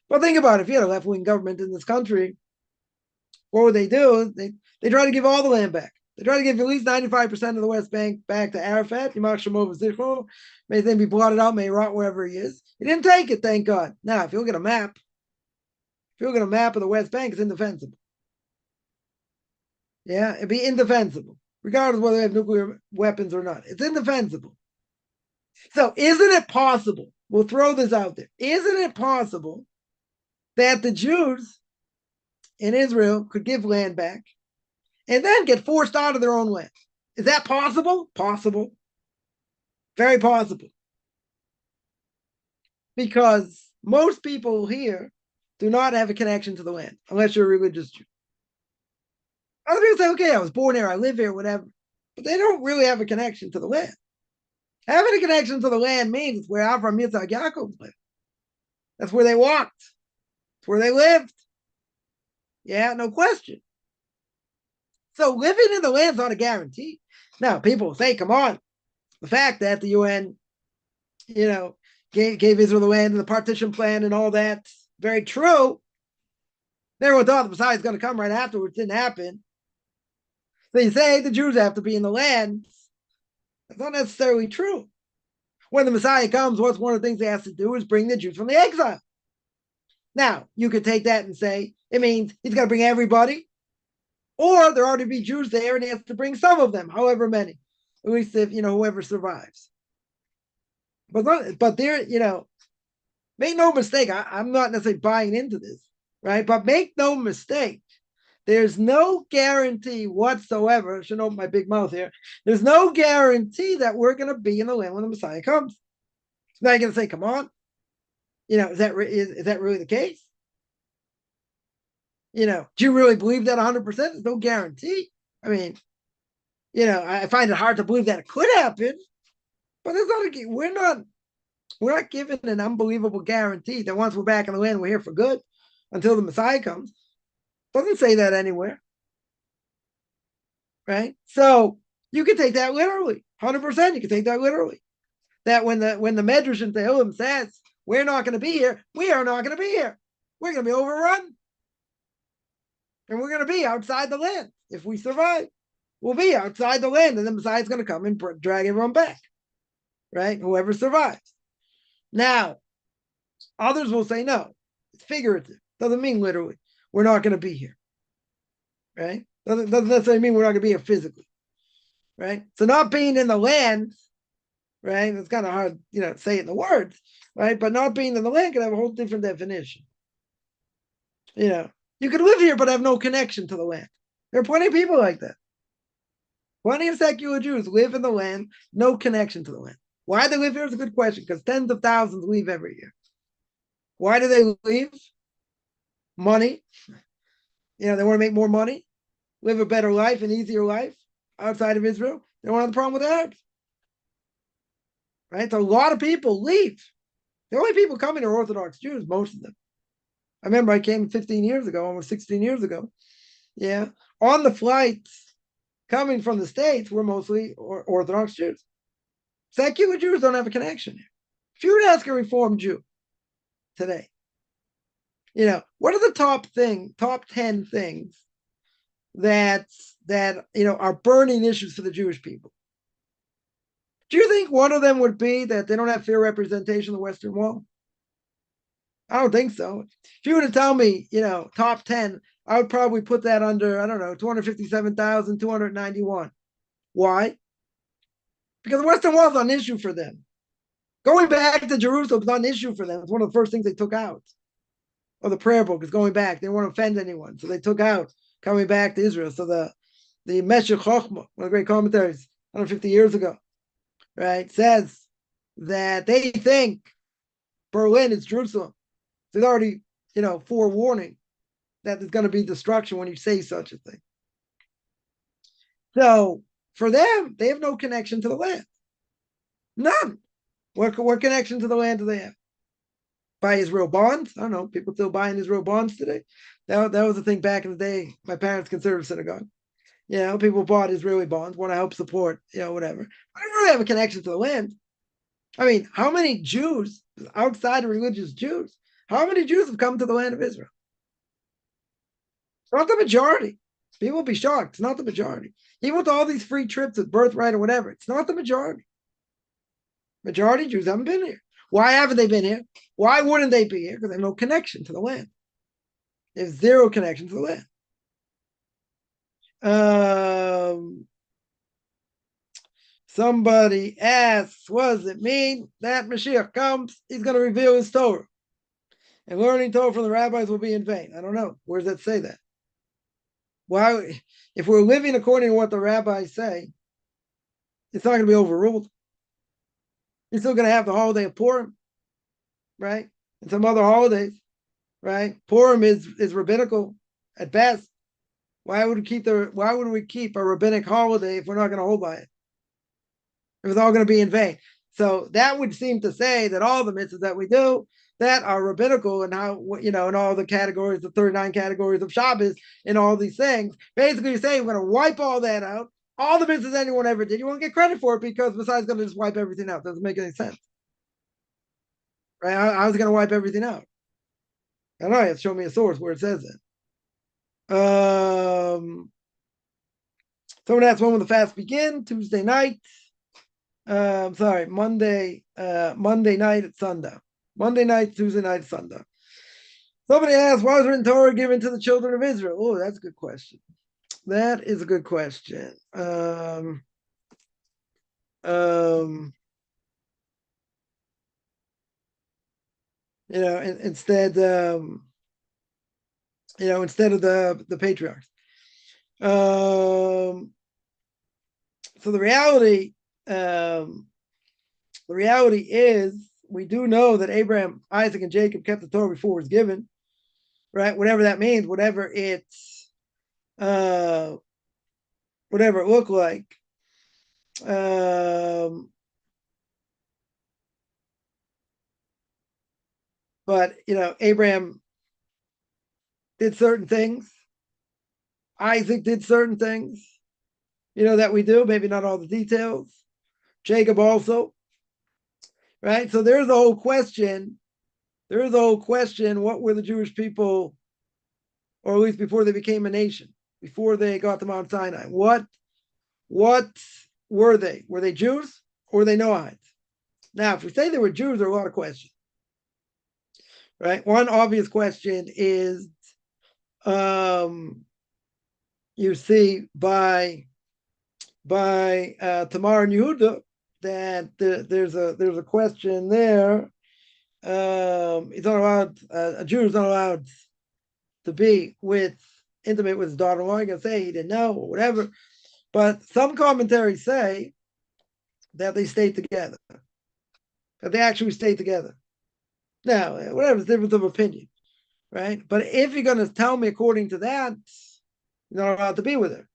But think about it. If you had a left-wing government in this country, what would they do? They try to give all the land back. They try to give at least 95% of the West Bank back to Arafat. May then be blotted out, may rot wherever he is. He didn't take it, thank God. Now, if you look at a map, of the West Bank, it's indefensible. Yeah, it'd be indefensible, regardless of whether they have nuclear weapons or not. It's indefensible. So isn't it possible, we'll throw this out there, isn't it possible that the Jews in Israel could give land back and then get forced out of their own land? Is that possible? Possible. Very possible. Because most people here do not have a connection to the land, unless you're a religious Jew. Other people say, okay, I was born here, I live here, whatever. But they don't really have a connection to the land. Having a connection to the land means it's where Avraham, Yitzhak, Yaakov lived. That's where they walked. It's where they lived. Yeah, no question. So living in the land is not a guarantee. Now, people say, come on, the fact that the UN, gave Israel the land and the partition plan and all that, very true. Everyone thought the Messiah is going to come right afterwards. Didn't happen. So you say the Jews have to be in the land. That's not necessarily true. When the Messiah comes, what's one of the things he has to do is bring the Jews from the exile. Now, you could take that and say it means he's got to bring everybody, or there ought to be Jews there and he has to bring some of them, however many, at least if, whoever survives. But there, make no mistake, I'm not necessarily buying into this, right? But make no mistake, there's no guarantee whatsoever. I should open my big mouth here. There's no guarantee that we're going to be in the land when the Messiah comes. Now you're going to say, come on. Is that really the case? Do you really believe that 100%? There's no guarantee. I mean, I find it hard to believe that it could happen, but we're not given an unbelievable guarantee that once we're back in the land, we're here for good until the Messiah comes. Doesn't say that anywhere, right? So you can take that literally, 100%. You can take that literally. That when the Medrash in Tehillim says we're not going to be here, we are not going to be here. We're going to be overrun, and we're going to be outside the land. If we survive, we'll be outside the land, and the Messiah is going to come and drag everyone back, right? Whoever survives. Now, others will say no, it's figurative. Doesn't mean literally. We're not going to be here, right? Doesn't necessarily mean we're not going to be here physically, right? So not being in the land, right? It's kind of hard, to say it in the words, right? But not being in the land can have a whole different definition. You could live here but have no connection to the land. There are plenty of people like that. Plenty of secular Jews live in the land, no connection to the land. Why they live here is a good question, because tens of thousands leave every year. Why do they leave? Money. They want to make more money, live a better life, an easier life outside of Israel. They don't have the problem with Arabs. Right? So a lot of people leave. The only people coming are Orthodox Jews, most of them. I remember I came 15 years ago, almost 16 years ago. Yeah. On the flights coming from the States were mostly Orthodox Jews. Secular Jews don't have a connection here. If you were to ask a Reformed Jew today, what are the top 10 things that are burning issues for the Jewish people? Do you think one of them would be that they don't have fair representation of the Western Wall? I don't think so. If you were to tell me, top 10, I would probably put that under, 257,291. Why? Because the Western Wall is not an issue for them. Going back to Jerusalem is not an issue for them. It's one of the first things they took out. Or the prayer book is going back. They didn't want to offend anyone. So they took out coming back to Israel. So the Meshech Chochmah, one of the great commentaries, 150 years ago, right, says that they think Berlin is Jerusalem. There's already, forewarning that there's going to be destruction when you say such a thing. So for them, they have no connection to the land. None. What connection to the land do they have? Buy Israel bonds? I don't know. People still buying Israel bonds today. That was the thing back in the day. My parents' conservative synagogue. People bought Israeli bonds, want to help support, whatever. I don't really have a connection to the land. I mean, how many Jews, outside of religious Jews, how many Jews have come to the land of Israel? It's not the majority. People will be shocked. It's not the majority. Even with all these free trips with birthright or whatever, it's not the majority. Majority of Jews haven't been here. Why haven't they been here? Why wouldn't they be here? Because they have no connection to the land. They have zero connection to the land. Somebody asks, what does it mean that Mashiach comes? He's going to reveal his Torah. And learning Torah from the rabbis will be in vain. I don't know. Where does that say that? Why, if we're living according to what the rabbis say, it's not going to be overruled. You're still going to have the holiday of Purim, right? And some other holidays, right? Purim is rabbinical at best. Why would we keep a rabbinic holiday if we're not going to hold by it? If it's all going to be in vain. So that would seem to say that all the mitzvahs that we do that are rabbinical and how, in all the categories, the 39 categories of Shabbos and all these things, basically you're saying we're going to wipe all that out. All the mitzvahs anyone ever did, you won't get credit for it because Messiah's going to just wipe everything out. Doesn't make any sense. Right? I was going to wipe everything out. I don't know, you have to show me a source where it says that. Someone asked when will the fast begin? Tuesday night. Sorry, Monday night at sundown. Monday night, Tuesday night, sundown. Somebody asked, why was written Torah given to the children of Israel? Oh, that's a good question. That is a good question. Instead, instead of the patriarchs. So the reality is, we do know that Abraham, Isaac, and Jacob kept the Torah before it was given, right? Whatever that means, whatever it looked like. But Abraham did certain things. Isaac did certain things, that we do. Maybe not all the details. Jacob also, right? So there's a whole question. What were the Jewish people, or at least before they became a nation, before they got to Mount Sinai? What were they? Were they Jews or were they Noahites? Now, if we say they were Jews, there are a lot of questions, right? One obvious question is, you see by Tamar and Yehuda that there's a question there. He's not allowed. A Jew is not allowed to be intimate with his daughter-in-law. You can say he didn't know or whatever, but some commentaries say that they stayed together, that they actually stayed together. Now, whatever, it's difference of opinion, right? But if you're going to tell me according to that, you're not allowed to be with her.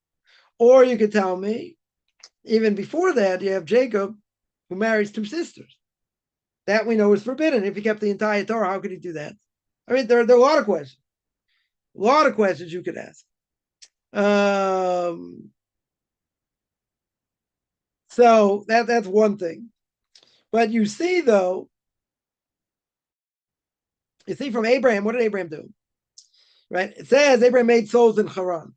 Or you could tell me, even before that, you have Jacob, who marries two sisters. That we know is forbidden. If he kept the entire Torah, how could he do that? I mean, there are a lot of questions. A lot of questions you could ask. So that's one thing. But you see, though, from Abraham, what did Abraham do? Right? It says Abraham made souls in Haran.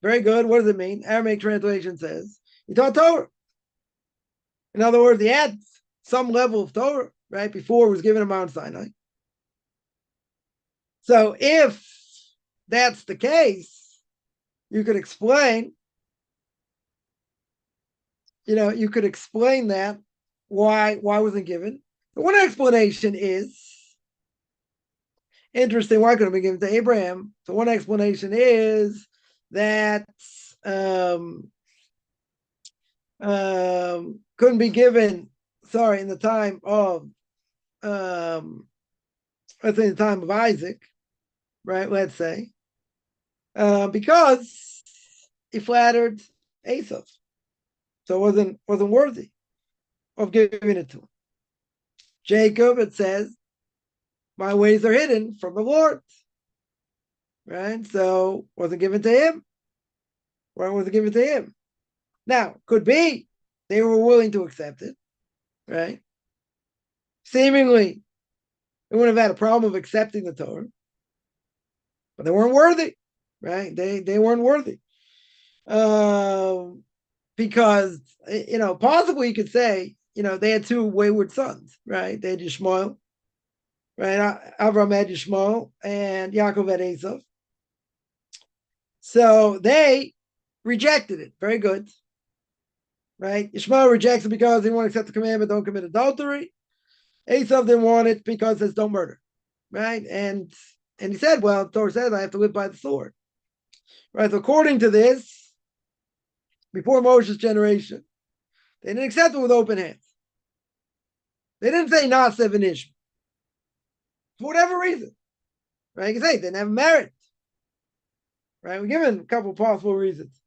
Very good. What does it mean? Aramaic translation says he taught Torah. In other words, he had some level of Torah, right, before it was given to Mount Sinai. So if that's the case, you could explain, that why wasn't given. But one explanation is interesting. Why couldn't it be given to Abraham? So one explanation is that couldn't be given. Sorry, in the time of let's say the time of Isaac, right? Let's say because he flattered Esau, so it wasn't worthy of giving it to him. Jacob, it says, my ways are hidden from the Lord, right? So wasn't given to him. Why wasn't given to him? Now, could be they were willing to accept it, right? Seemingly, they wouldn't have had a problem of accepting the Torah, but they weren't worthy, right? They weren't worthy. Because, possibly you could say, they had two wayward sons, right? They had Yishmael, right? Avram had Yishmael and Yaakov had Esau. So they rejected it. Very good. Right? Yishmael rejects it because he didn't want to accept the commandment, don't commit adultery. Esau didn't want it because it says don't murder. Right? And he said, well, Torah says I have to live by the sword. Right? So according to this, before Moshe's generation, they didn't accept it with open hands. They didn't say Nasev and Ishmael. For whatever reason. Right? You can say they didn't have merit. Right? We're given a couple possible reasons.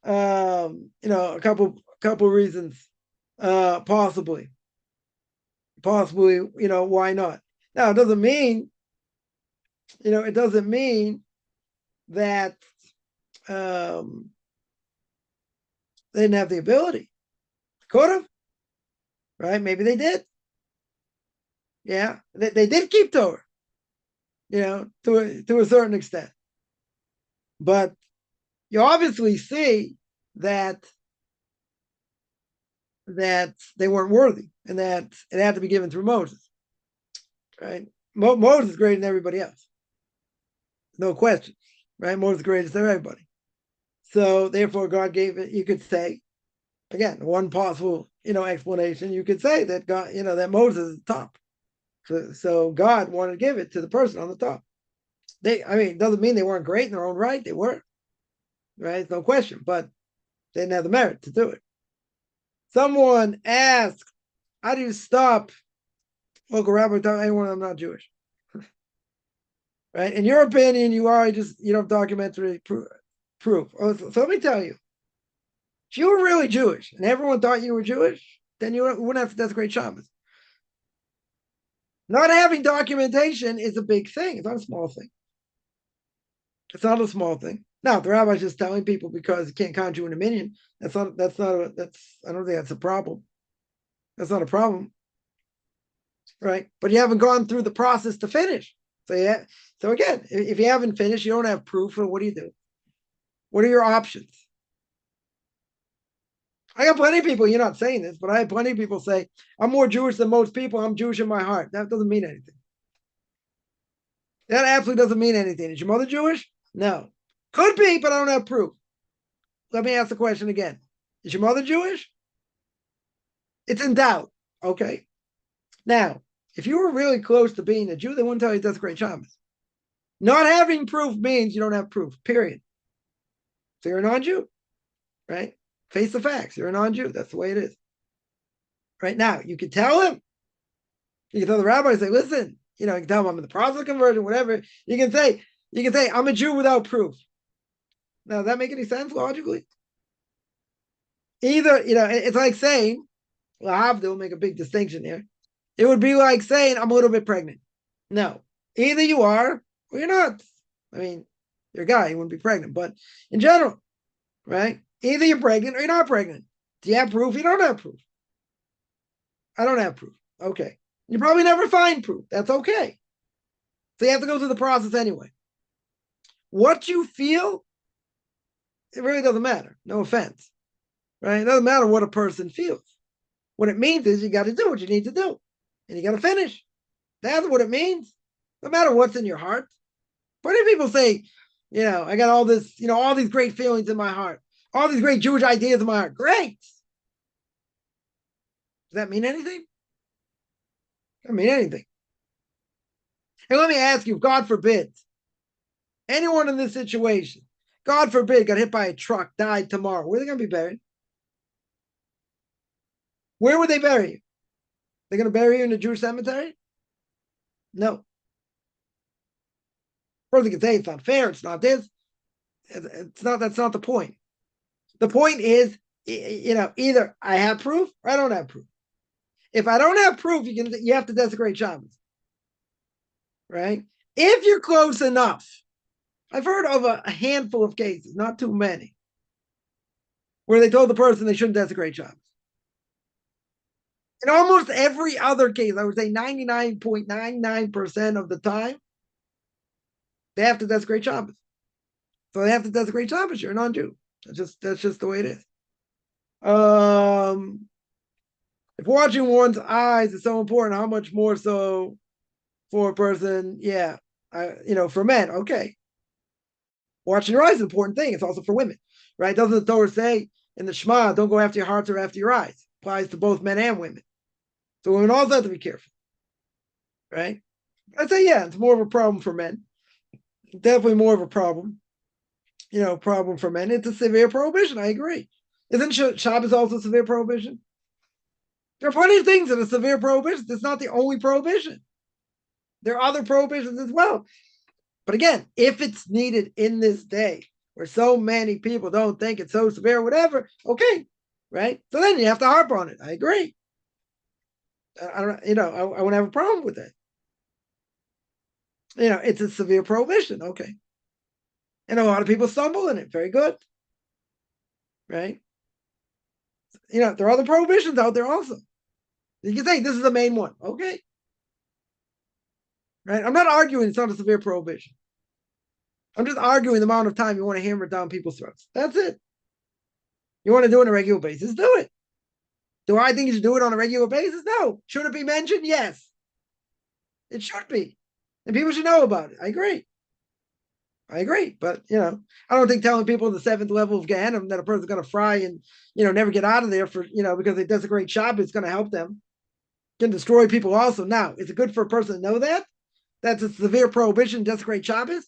A couple reasons, possibly, why not? Now, it doesn't mean, that they didn't have the ability. Could have, right? Maybe they did. Yeah, they did keep Torah, to a certain extent. But you obviously see that they weren't worthy, and that it had to be given through Moses, right? Moses is greater than everybody else, no question, right? Moses is greatest than everybody. So therefore, God gave it. You could say, again, one possible, explanation. You could say that God, that Moses is top. So God wanted to give it to the person on the top. It doesn't mean they weren't great in their own right. They were, right? No question, but they didn't have the merit to do it. Someone asked, how do you stop local rabbi telling anyone I'm not Jewish? Right? In your opinion, you don't have documentary proof. So let me tell you, if you were really Jewish and everyone thought you were Jewish, then you wouldn't have to desecrate Shabbos. Not having documentation is a big thing. It's not a small thing. It's not a small thing. Now, if the rabbi's just telling people because he can't count you in a minyan, I don't think that's a problem. That's not a problem. Right? But you haven't gone through the process to finish. So again, if you haven't finished, you don't have proof, what do you do? What are your options? I got plenty of people, you're not saying this, but I have plenty of people say, I'm more Jewish than most people. I'm Jewish in my heart. That doesn't mean anything. That absolutely doesn't mean anything. Is your mother Jewish? No. Could be, but I don't have proof. Let me ask the question again. Is your mother Jewish? It's in doubt. Okay. Now, if you were really close to being a Jew, they wouldn't tell you that's great Shabbos. Not having proof means you don't have proof, period. So you're a non-Jew, right? Face the facts. You're a non-Jew. That's the way it is. Right now, you can tell him. You can tell the rabbi, say, listen, you can tell him I'm in the process of conversion, whatever. You can say, I'm a Jew without proof. Now, does that make any sense logically? Either, it's like saying, well, I have to make a big distinction here. It would be like saying, I'm a little bit pregnant. No. Either you are or you're not. You're a guy, you wouldn't be pregnant. But in general, right? Either you're pregnant or you're not pregnant. Do you have proof? You don't have proof. I don't have proof. Okay. You probably never find proof. That's okay. So you have to go through the process anyway. What you feel, it really doesn't matter. No offense. Right? It doesn't matter what a person feels. What it means is you got to do what you need to do. And you got to finish. That's what it means. No matter what's in your heart. Plenty of people say, I got all this, all these great feelings in my heart. All these great Jewish ideas in my heart. Great. Does that mean anything? Doesn't mean anything. And let me ask you, God forbid, anyone in this situation, God forbid, got hit by a truck, died tomorrow, where are they going to be buried? Where would they bury you? They're going to bury you in a Jewish cemetery? No. First, you can say it's not fair, it's not this. That's not the point. The point is, either I have proof or I don't have proof. If I don't have proof, you have to desecrate Shabbos. Right? If you're close enough, I've heard of a handful of cases, not too many, where they told the person they shouldn't desecrate Shabbos. In almost every other case, I would say 99.99% of the time, they have to desecrate Shabbos. So they have to desecrate Shabbos. You're a non-Jew. That's just the way it is. If watching one's eyes is so important, how much more so for a person? Yeah, for men, okay. Watching your eyes is an important thing. It's also for women, right? Doesn't the Torah say in the Shema, don't go after your hearts or after your eyes? Applies to both men and women. So women also have to be careful, right? I'd say, yeah, it's more of a problem for men. Definitely more of a problem, problem for men. It's a severe prohibition. I agree. Isn't Shabbos also a severe prohibition? There are plenty of things that are severe prohibitions. It's not the only prohibition. There are other prohibitions as well. But again, if it's needed in this day where so many people don't think it's so severe, whatever, okay, right? So then you have to harp on it. I agree. I wouldn't have a problem with that. It's a severe prohibition. Okay. And a lot of people stumble in it. Very good. Right? There are other prohibitions out there also. You can say this is the main one. Okay. Right? I'm not arguing it's not a severe prohibition. I'm just arguing the amount of time you want to hammer it down people's throats. That's it. You want to do it on a regular basis, do it. Do I think you should do it on a regular basis? No. Should it be mentioned? Yes. It should be. And people should know about it. I agree. But, I don't think telling people the seventh level of Gehenna that a person's going to fry and, never get out of there because they desecrate Shabbat is going to help them. Can destroy people also. Now, is it good for a person to know that? That's a severe prohibition, desecrate Shabbos,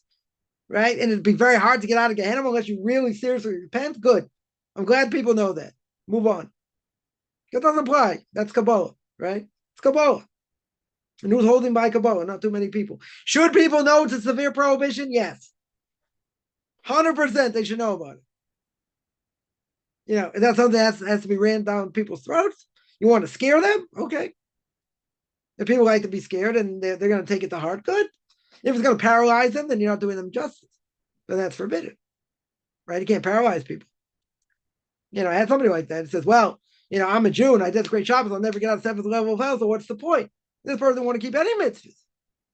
right? And it'd be very hard to get out of Gehenna unless you really seriously repent. Good. I'm glad people know that. Move on. It doesn't apply. That's Kabbalah, right? It's Kabbalah. And who's holding by Kabbalah? Not too many people. Should people know it's a severe prohibition? Yes. 100% they should know about it. If that's something that has to be ran down people's throats, you want to scare them? Okay. If people like to be scared and they're going to take it to heart, good. If it's going to paralyze them, then you're not doing them justice. Then that's forbidden, right? You can't paralyze people. I had somebody like that. It says, well, I'm a Jew and I desecrate Shabbos. I'll never get out of the seventh level of hell. So what's the point? This person doesn't want to keep any mitzvahs.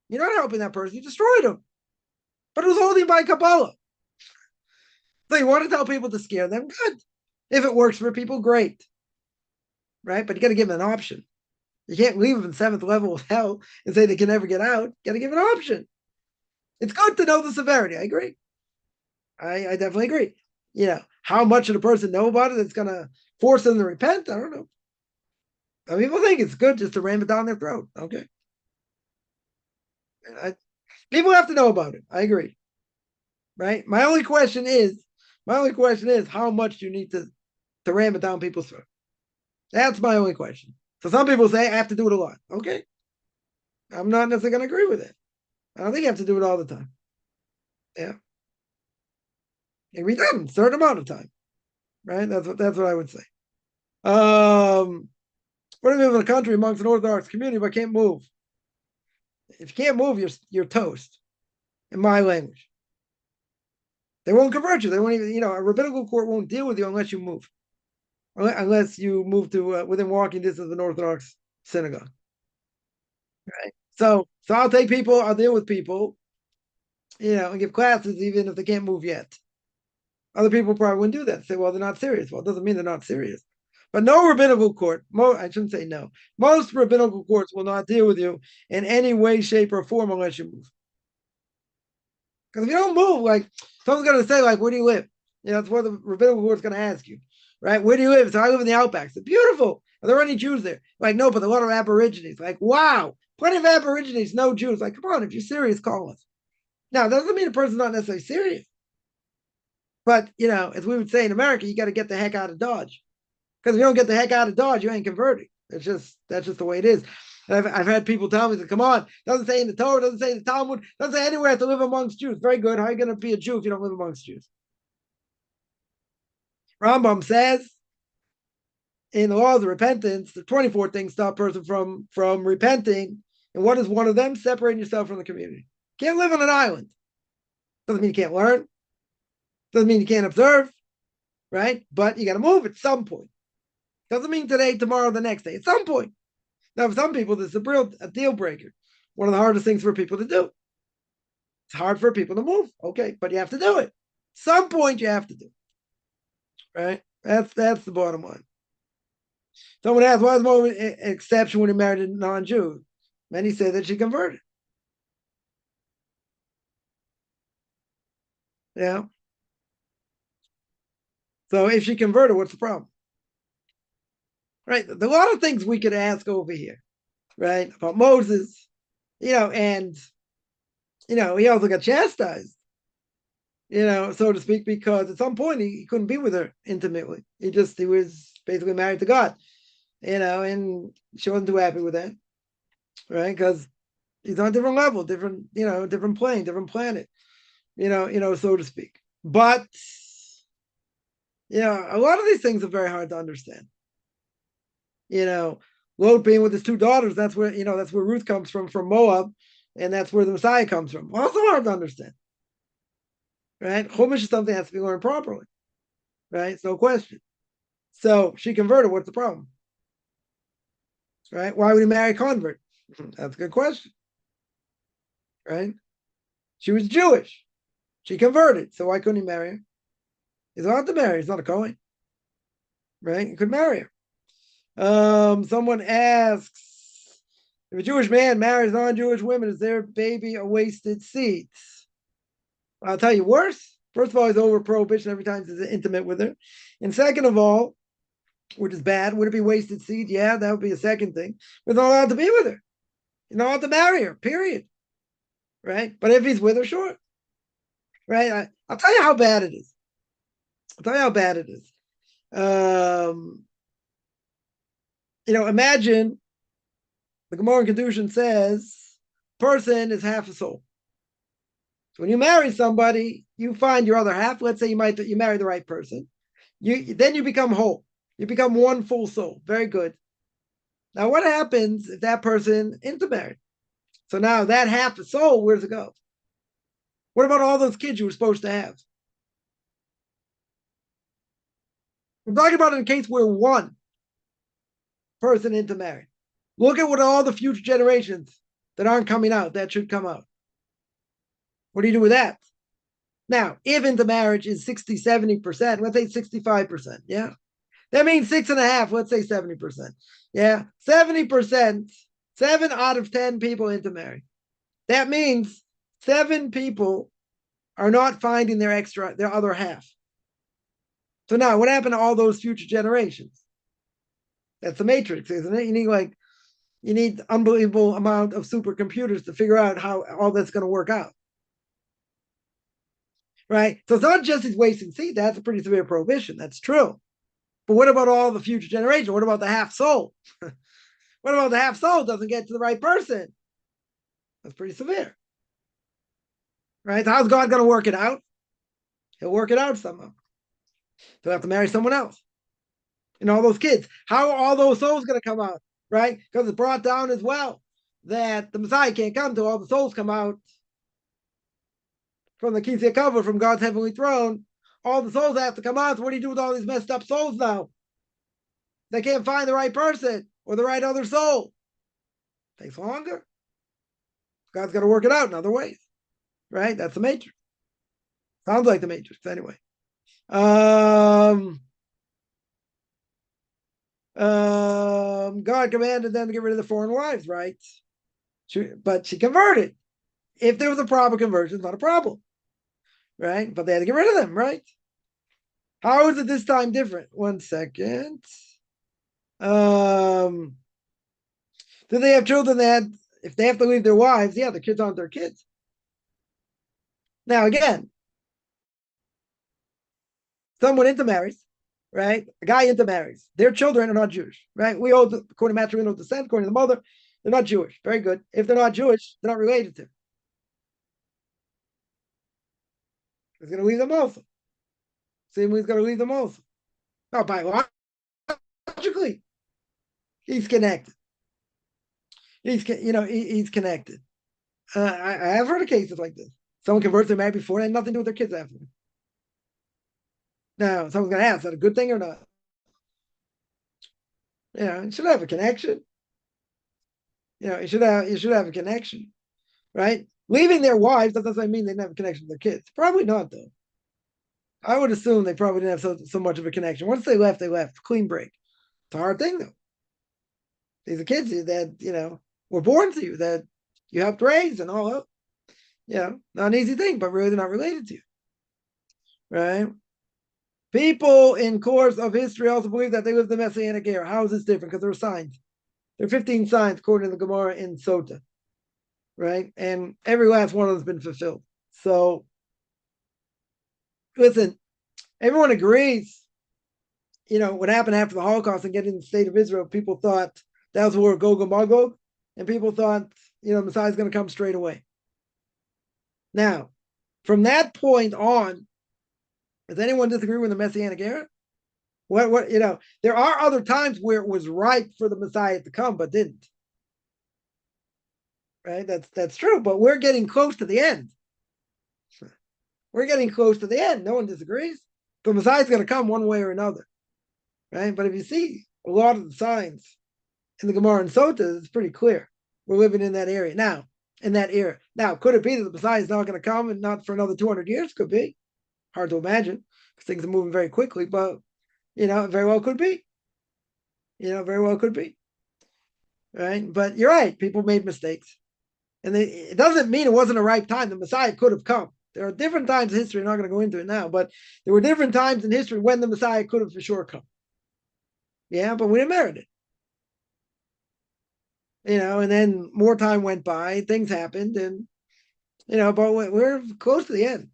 You're not helping that person. You destroyed him. But it was holding by Kabbalah. So you want to tell people to scare them? Good. If it works for people, great. Right? But you got to give them an option. You can't leave them in seventh level of hell and say they can never get out. You got to give an option. It's good to know the severity. I agree. I definitely agree. How much should a person know about it that's going to force them to repent? I don't know. Some people think it's good just to ram it down their throat. Okay. People have to know about it. I agree. Right? My only question is how much do you need to ram it down people's throat? That's my only question. So some people say I have to do it a lot. Okay. I'm not necessarily going to agree with it. I don't think you have to do it all the time. Yeah. It can be done a certain amount of time. Right? That's what I would say. What do you live in a country amongst an Orthodox community but can't move? If you can't move, you're toast. In my language. They won't convert you. They won't even, a rabbinical court won't deal with you unless you move. Unless you move to within walking distance of an Orthodox synagogue. Right. So I'll deal with people, and give classes even if they can't move yet. Other people probably wouldn't do that. Say, well, they're not serious. Well, it doesn't mean they're not serious. But no rabbinical court, I shouldn't say no. Most rabbinical courts will not deal with you in any way, shape, or form unless you move. Because if you don't move, like, someone's going to say, like, where do you live? That's what the rabbinical court's going to ask you, right? Where do you live? So I live in the Outback. It's beautiful. Are there any Jews there? Like, no, but a lot of Aborigines. Like, wow, plenty of Aborigines, no Jews. Like, come on, if you're serious, call us. Now, that doesn't mean the person's not necessarily serious. But, as we would say in America, you got to get the heck out of Dodge. Because if you don't get the heck out of Dodge, you ain't converting. That's just the way it is. And I've had people tell me, come on, doesn't say in the Torah, doesn't say in the Talmud, doesn't say anywhere to live amongst Jews. Very good. How are you going to be a Jew if you don't live amongst Jews? Rambam says in the laws of repentance, the 24 things stop a person from repenting. And what is one of them? Separating yourself from the community. Can't live on an island. Doesn't mean you can't learn. Doesn't mean you can't observe, right? But you got to move at some point. Doesn't mean today, tomorrow, the next day. At some point. Now, for some people, this is a deal breaker. One of the hardest things for people to do. It's hard for people to move. Okay, but you have to do it. At some point, you have to do it. Right? That's the bottom line. Someone asks, why is more exception when he married a non-Jew? Many say that she converted. Yeah. So if she converted, what's the problem? Right? There are a lot of things we could ask over here, right? About Moses, and he also got chastised, so to speak, because at some point he couldn't be with her intimately. He was basically married to God, and she wasn't too happy with that, right? Because he's on a different level, different plane, different planet, so to speak. But a lot of these things are very hard to understand. Lot being with his two daughters, that's where Ruth comes from Moab, and that's where the Messiah comes from. Also hard to understand. Right? Chumash is something that has to be learned properly. Right? It's no question. So she converted, what's the problem? Right? Why would he marry a convert? That's a good question. Right? She was Jewish. She converted, so why couldn't he marry her? He's allowed to marry her. He's not a Kohen, right? He could marry her. Someone asks, if a Jewish man marries non-Jewish women, is their baby a wasted seed? I'll tell you worse. First of all, he's over prohibition every time he's intimate with her. And second of all, which is bad, would it be wasted seed? Yeah, that would be a second thing. He's not allowed to be with her. He's not allowed to marry her, period. Right? But if he's with her, sure. Right? I'll tell you how bad it is. I'll tell you how bad it is. Imagine the Gemara in Kedushin says, person is half a soul. So when you marry somebody, you find your other half. Let's say you marry the right person. Then you become whole. You become one full soul. Very good. Now, what happens if that person intermarried? So now that half a soul, where does it go? What about all those kids you were supposed to have? We're talking about in a case where one person intermarried. Look at what all the future generations that aren't coming out, that should come out. What do you do with that? Now, if intermarriage is 60, 70%, let's say 65%, yeah? That means 6.5, let's say 70%. Yeah, 70%, 7 out of 10 people intermarry. That means 7 people are not finding their other half. So now, what happened to all those future generations? That's the matrix, isn't it? You need unbelievable amount of supercomputers to figure out how all that's going to work out. Right? So it's not just his wasting seed. That's a pretty severe prohibition. That's true. But what about all the future generation? What about the half soul? What about the half soul doesn't get to the right person? That's pretty severe. Right? So how's God going to work it out? He'll work it out somehow. They'll have to marry someone else. And all those kids. How are all those souls going to come out? Right? Because it's brought down as well that the Messiah can't come till all the souls come out from the Kisei Kavod, from God's heavenly throne. All the souls have to come out. So what do you do with all these messed up souls now? They can't find the right person or the right other soul. Takes longer. God's got to work it out in other ways. Right? That's the matrix. Sounds like the matrix anyway. God commanded them to get rid of the foreign wives, right? But she converted. If there was a proper conversion, it's not a problem. Right? But they had to get rid of them, right? How is it this time different? 1 second. Do they have children if they have to leave their wives, yeah, the kids aren't their kids. Now, again, someone intermarries, right? A guy intermarries. Their children are not Jewish, right? We hold, according to matrimonial descent, according to the mother, they're not Jewish. Very good. If they're not Jewish, they're not related to him. He's going to leave them also. Same way he's going to leave them also. Now, biologically, he's connected. He's connected. I have heard of cases like this. Someone converts their married before, and had nothing to do with their kids after. Now, someone's going to ask, is that a good thing or not? Yeah, it should have a connection. It should have a connection, right? Leaving their wives, that doesn't mean they didn't have a connection with their kids. Probably not, though. I would assume they probably didn't have so much of a connection. Once they left, clean break. It's a hard thing, though. These are kids that, were born to you, that you helped raise and all that. Not an easy thing, but really they're not related to you. Right? People in course of history also believe that they lived the Messianic era. How is this different? Because there are signs. There are 15 signs according to the Gemara in Sota. Right? And every last one of them has been fulfilled. So, listen, everyone agrees, what happened after the Holocaust and getting the state of Israel, people thought that was the war of Gog and Magog, and people thought, Messiah's going to come straight away. Now, from that point on, does anyone disagree with the Messianic era? There are other times where it was ripe for the Messiah to come, but didn't. Right? That's true, but we're getting close to the end. We're getting close to the end. No one disagrees. The Messiah's going to come one way or another. Right? But if you see a lot of the signs in the Gemara and Sota, it's pretty clear. We're living in that area. Now, in that era. Now, could it be that the Messiah is not going to come and not for another 200 years? Could be. Hard to imagine because things are moving very quickly, but it very well could be. Very well could be. Right? But you're right. People made mistakes. And it doesn't mean it wasn't a ripe time. The Messiah could have come. There are different times in history. I'm not going to go into it now, but there were different times in history when the Messiah could have for sure come. Yeah, but we didn't merit it. And then more time went by, things happened, and but we're close to the end,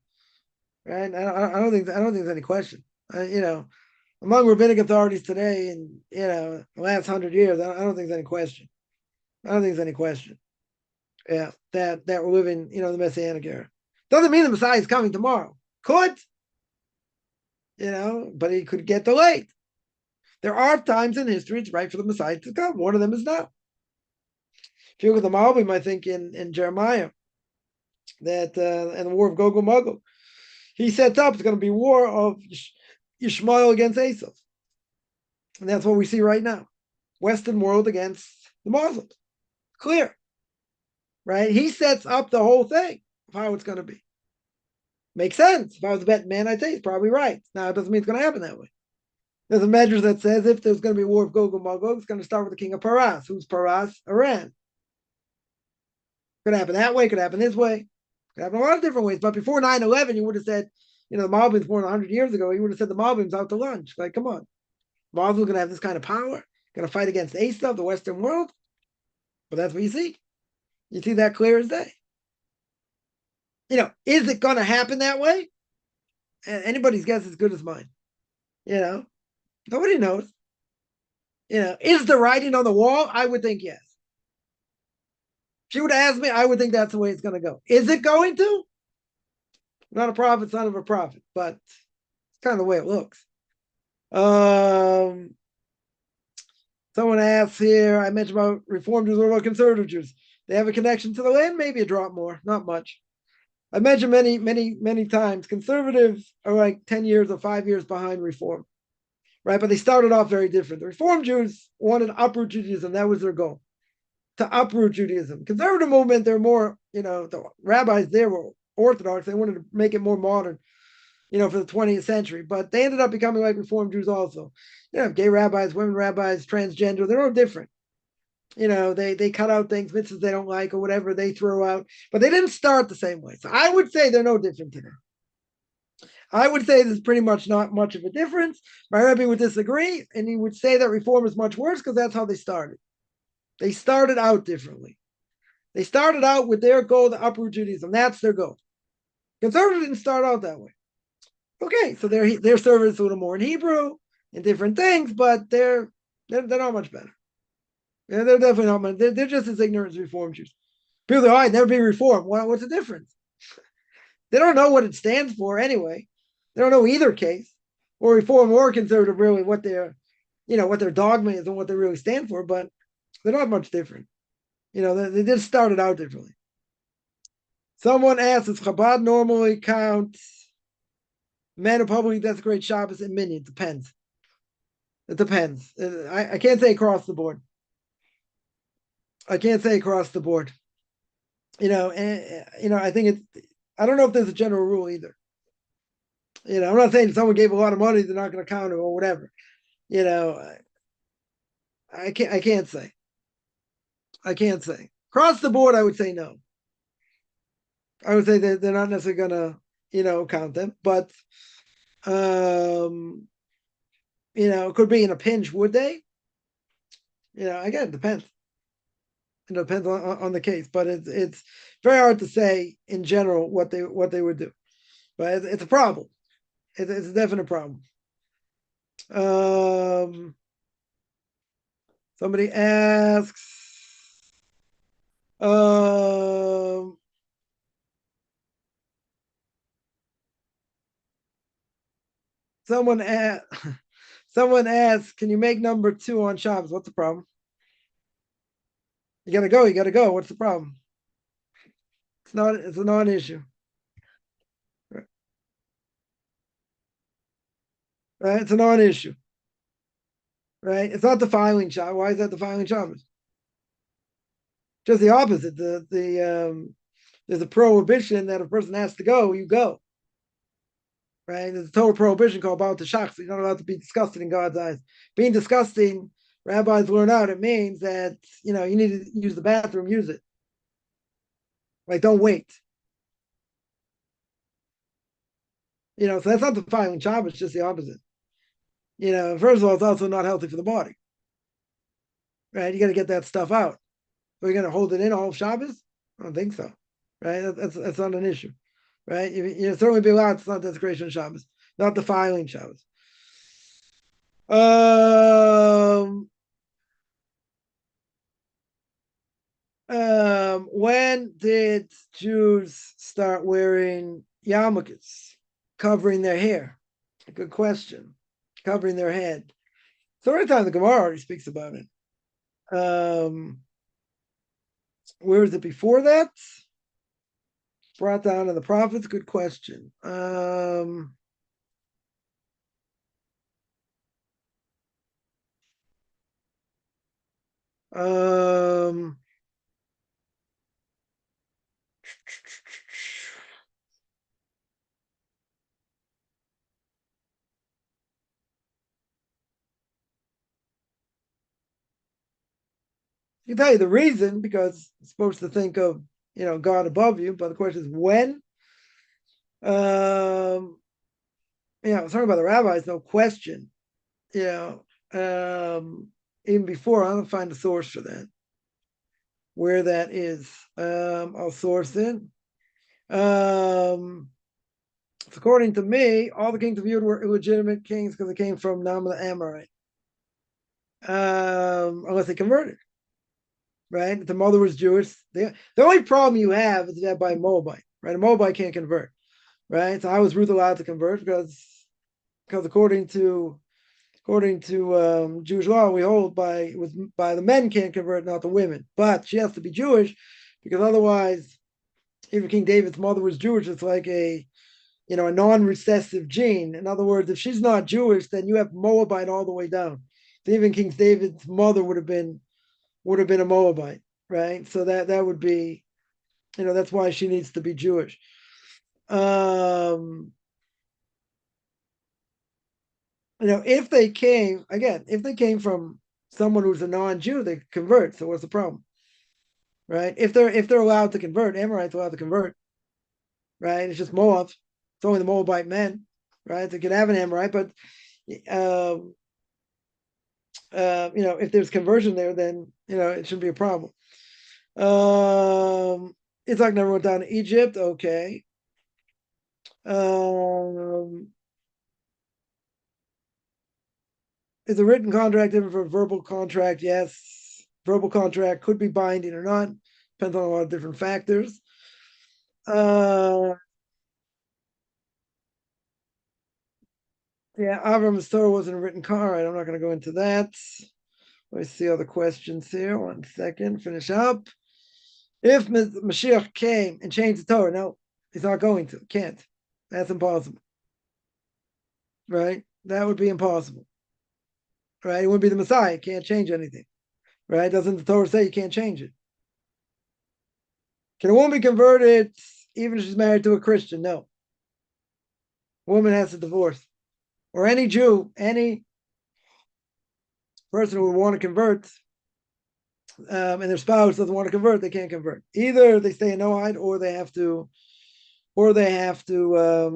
right? I don't think there's any question. Among rabbinic authorities today, and the last 100 years, I don't think there's any question. I don't think there's any question. Yeah, that we're living, the Messianic era. Doesn't mean the Messiah is coming tomorrow. Could, but he could get delayed. There are times in history it's right for the Messiah to come. One of them is now. If you look at the Malbim, I think in Jeremiah, that in the war of Gog and Magog, he sets up it's going to be war of Yishmael against Esav. And that's what we see right now. Western world against the Muslims. Clear. Right? He sets up the whole thing of how it's going to be. Makes sense. If I was a betting man, I'd say he's probably right. Now, it doesn't mean it's going to happen that way. There's a measure that says if there's going to be a war of Gog and Magog, it's going to start with the king of Paras. Who's Paras? Iran. Could happen that way, could happen this way. Could happen a lot of different ways. But before 9/11, you would have said, the Malbim's more than 100 years ago, you would have said the Malbim's out to lunch. Like, come on. Malbim's going to have this kind of power, going to fight against Esav, the Western world. But that's what you see. You see that clear as day. Is it going to happen that way? Anybody's guess is as good as mine. Nobody knows. Is the writing on the wall? I would think yes. If you would ask me, I would think that's the way it's going to go. Is it going to? Not a prophet, son of a prophet, but it's kind of the way it looks. Someone asks here, I mentioned about Reform Jews, what about conservative Jews? They have a connection to the land, maybe a drop more, not much. I mentioned many, many, many times, conservatives are like 10 years or 5 years behind Reform, right? But they started off very different. The Reform Jews wanted to uproot Judaism. That was their goal, to uproot Judaism. Conservative movement, they're more, the rabbis there were Orthodox. They wanted to make it more modern, for the 20th century. But they ended up becoming like Reform Jews also. Gay rabbis, women rabbis, transgender, they're all different. They cut out things, mitzvahs they don't like or whatever they throw out. But they didn't start the same way. So I would say they're no different today. I would say there's pretty much not much of a difference. My Rabbi would disagree, and he would say that Reform is much worse because that's how they started. They started out differently. They started out with their goal to uproot Judaism. That's their goal. Conservatives didn't start out that way. Okay, so their service is a little more in Hebrew and different things, but they're not much better. Yeah, they're definitely not much. They're just as ignorant as Reform Jews. People say, I'd never be Reformed. Well, what's the difference? They don't know what it stands for anyway. They don't know either case, or Reform or conservative, really, what their dogma is and what they really stand for, but they're not much different. They just started out differently. Someone asked, does Chabad normally count men who publicly desecrate Shabbos and minyan? It depends. It depends. I can't say across the board. I can't say across the board. I think I don't know if there's a general rule either. I'm not saying if someone gave a lot of money, they're not going to count it or whatever. I can't say. I can't say. Across the board, I would say no. I would say that they're not necessarily going to, count them, but, it could be in a pinch, would they? Again, it depends. It depends on the case, but it's very hard to say in general what they would do. But it's a problem. It's a definite problem. Somebody asks, someone asks, can you make number 2 on Shabbos? What's the problem? You gotta go. What's the problem? It's a non-issue. Right? It's a non-issue. Right? It's not defiling Shabbos. Why is that defiling Shabbos? just the opposite. There's a prohibition that if a person has to go, you go. Right? There's a total prohibition called Baal Tashach. So you're not allowed to be disgusting in God's eyes. Being disgusting, rabbis learn out, it means that you need to use the bathroom, use it. Like, don't wait. So that's not defiling Shabbos, just the opposite. First of all, it's also not healthy for the body. Right? You got to get that stuff out. So you're going to hold it in all of Shabbos? I don't think so. Right? That's not an issue. Right? Certainly be allowed. It's not desecration of Shabbos, not defiling Shabbos. When did Jews start wearing yarmulkes, covering their hair? Good question. Covering their head. So every time the Gemara already speaks about it. Where is it before that? Brought down in the prophets. Good question. I can tell you the reason, because it's supposed to think of God above you, but the question is when. I was talking about the rabbis, no question. Even before, I'm gonna find a source for that. Where that is, I'll source it. According to me, all the kings of Judah were illegitimate kings because they came from Naaman the Amorite, unless they converted. Right? The mother was Jewish. The only problem you have is that by Moabite, right? A Moabite can't convert, right? So how was Ruth allowed to convert? Because according to Jewish law, we hold by the men can't convert, not the women. But she has to be Jewish, because otherwise, even King David's mother was Jewish. It's like a non-recessive gene. In other words, if she's not Jewish, then you have Moabite all the way down. So even King David's mother would have been a Moabite, right? So that would be, that's why she needs to be Jewish. If they came from someone who's a non-Jew, they convert. So what's the problem, right? If they're allowed to convert, Amorites allowed to convert, right? It's just Moab. It's only the Moabite men, right? They could have an Amorite, but if there's conversion there, then it shouldn't be a problem. Isaac never went down to Egypt. Okay. Is a written contract different from a verbal contract? Yes. Verbal contract could be binding or not. Depends on a lot of different factors. Avram's Torah wasn't a written contract. Right, I'm not going to go into that. Let me see other questions here. 1 second. Finish up. If Mashiach came and changed the Torah, no, he's not going to. Can't. That's impossible. Right? That would be impossible. Right? It wouldn't be the Messiah. Can't change anything. Right? Doesn't the Torah say you can't change it? Can a woman be converted even if she's married to a Christian? No. A woman has to divorce. Or any Jew, any person who would want to convert, and their spouse doesn't want to convert, they can't convert. Either they stay in Noahide, or they have to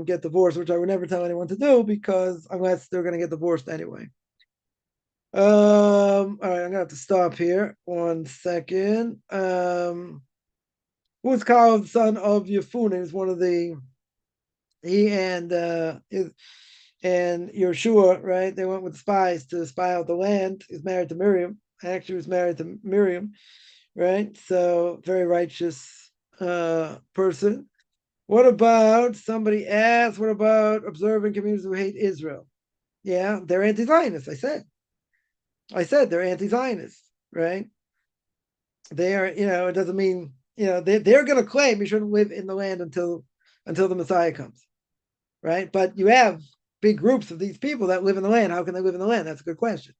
get divorced, which I would never tell anyone to do, because unless they're going to get divorced anyway. All right, I'm gonna have to stop here. 1 second. Who's Caleb, the son of Yefuneh? Is one of he and Yeshua, right? They went with spies to spy out the land. He's married to Miriam. Actually, was married to Miriam, right? So very righteous person. What about, somebody asked, what about observing communities who hate Israel? Yeah, they're anti-Zionists. I said they're anti-Zionists, right? They are, it doesn't mean, they're going to claim you shouldn't live in the land until the Messiah comes, right? But you have big groups of these people that live in the land. How can they live in the land? That's a good question.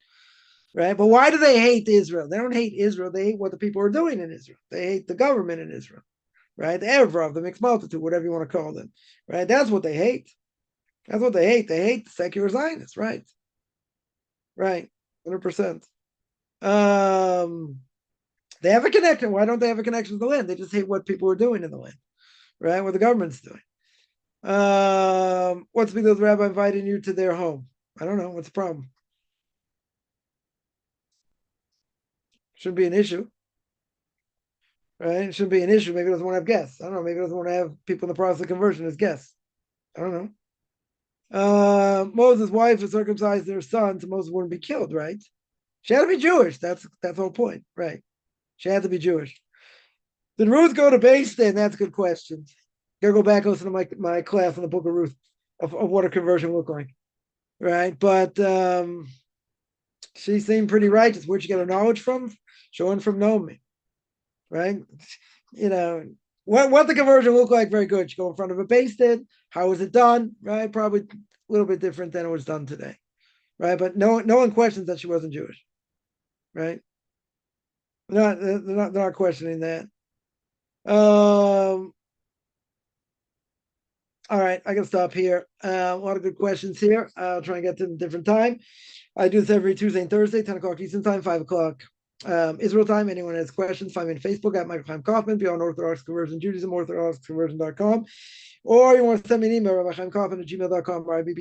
right? But why do they hate Israel? They don't hate Israel. They hate what the people are doing in Israel. They hate the government in Israel, right? The Erev, the mixed multitude, whatever you want to call them, right? That's what they hate. That's what they hate. They hate the secular Zionists, right? Right, 100%. They have a connection. Why don't they have a connection to the land? They just hate what people are doing in the land, right? What the government's doing. What's the big deal with the rabbi inviting you to their home? I don't know. What's the problem? Shouldn't be an issue, right? It shouldn't be an issue. Maybe he doesn't want to have guests. I don't know. Maybe he doesn't want to have people in the process of conversion as guests. I don't know. Moses' wife had circumcised their son, so Moses wouldn't be killed, right? She had to be Jewish. That's the whole point, right? She had to be Jewish. Did Ruth go to Beis Din? That's a good question. Gotta go back and listen to my class on the book of Ruth of what a conversion looked like, right? But she seemed pretty righteous. Where'd she get her knowledge from? Showing from Naomi, right? You know, what the conversion looked like, very good. She go in front of a Beis Din. How was it done? Right? Probably a little bit different than it was done today, right? But no one questions that she wasn't Jewish, right? They're not questioning that. All right, I can stop here. A lot of good questions here. I'll try and get to them a different time. I do this every Tuesday and Thursday, 10 o'clock Eastern time, 5 o'clock Israel time. Anyone has questions, find me on Facebook at Michael Chaim Kaufman, Beyond Orthodox Conversion Judaism, orthodoxconversion.com. Or you want to send me an email, Rabbi Chaim Kaufman at gmail.com, Rabbi,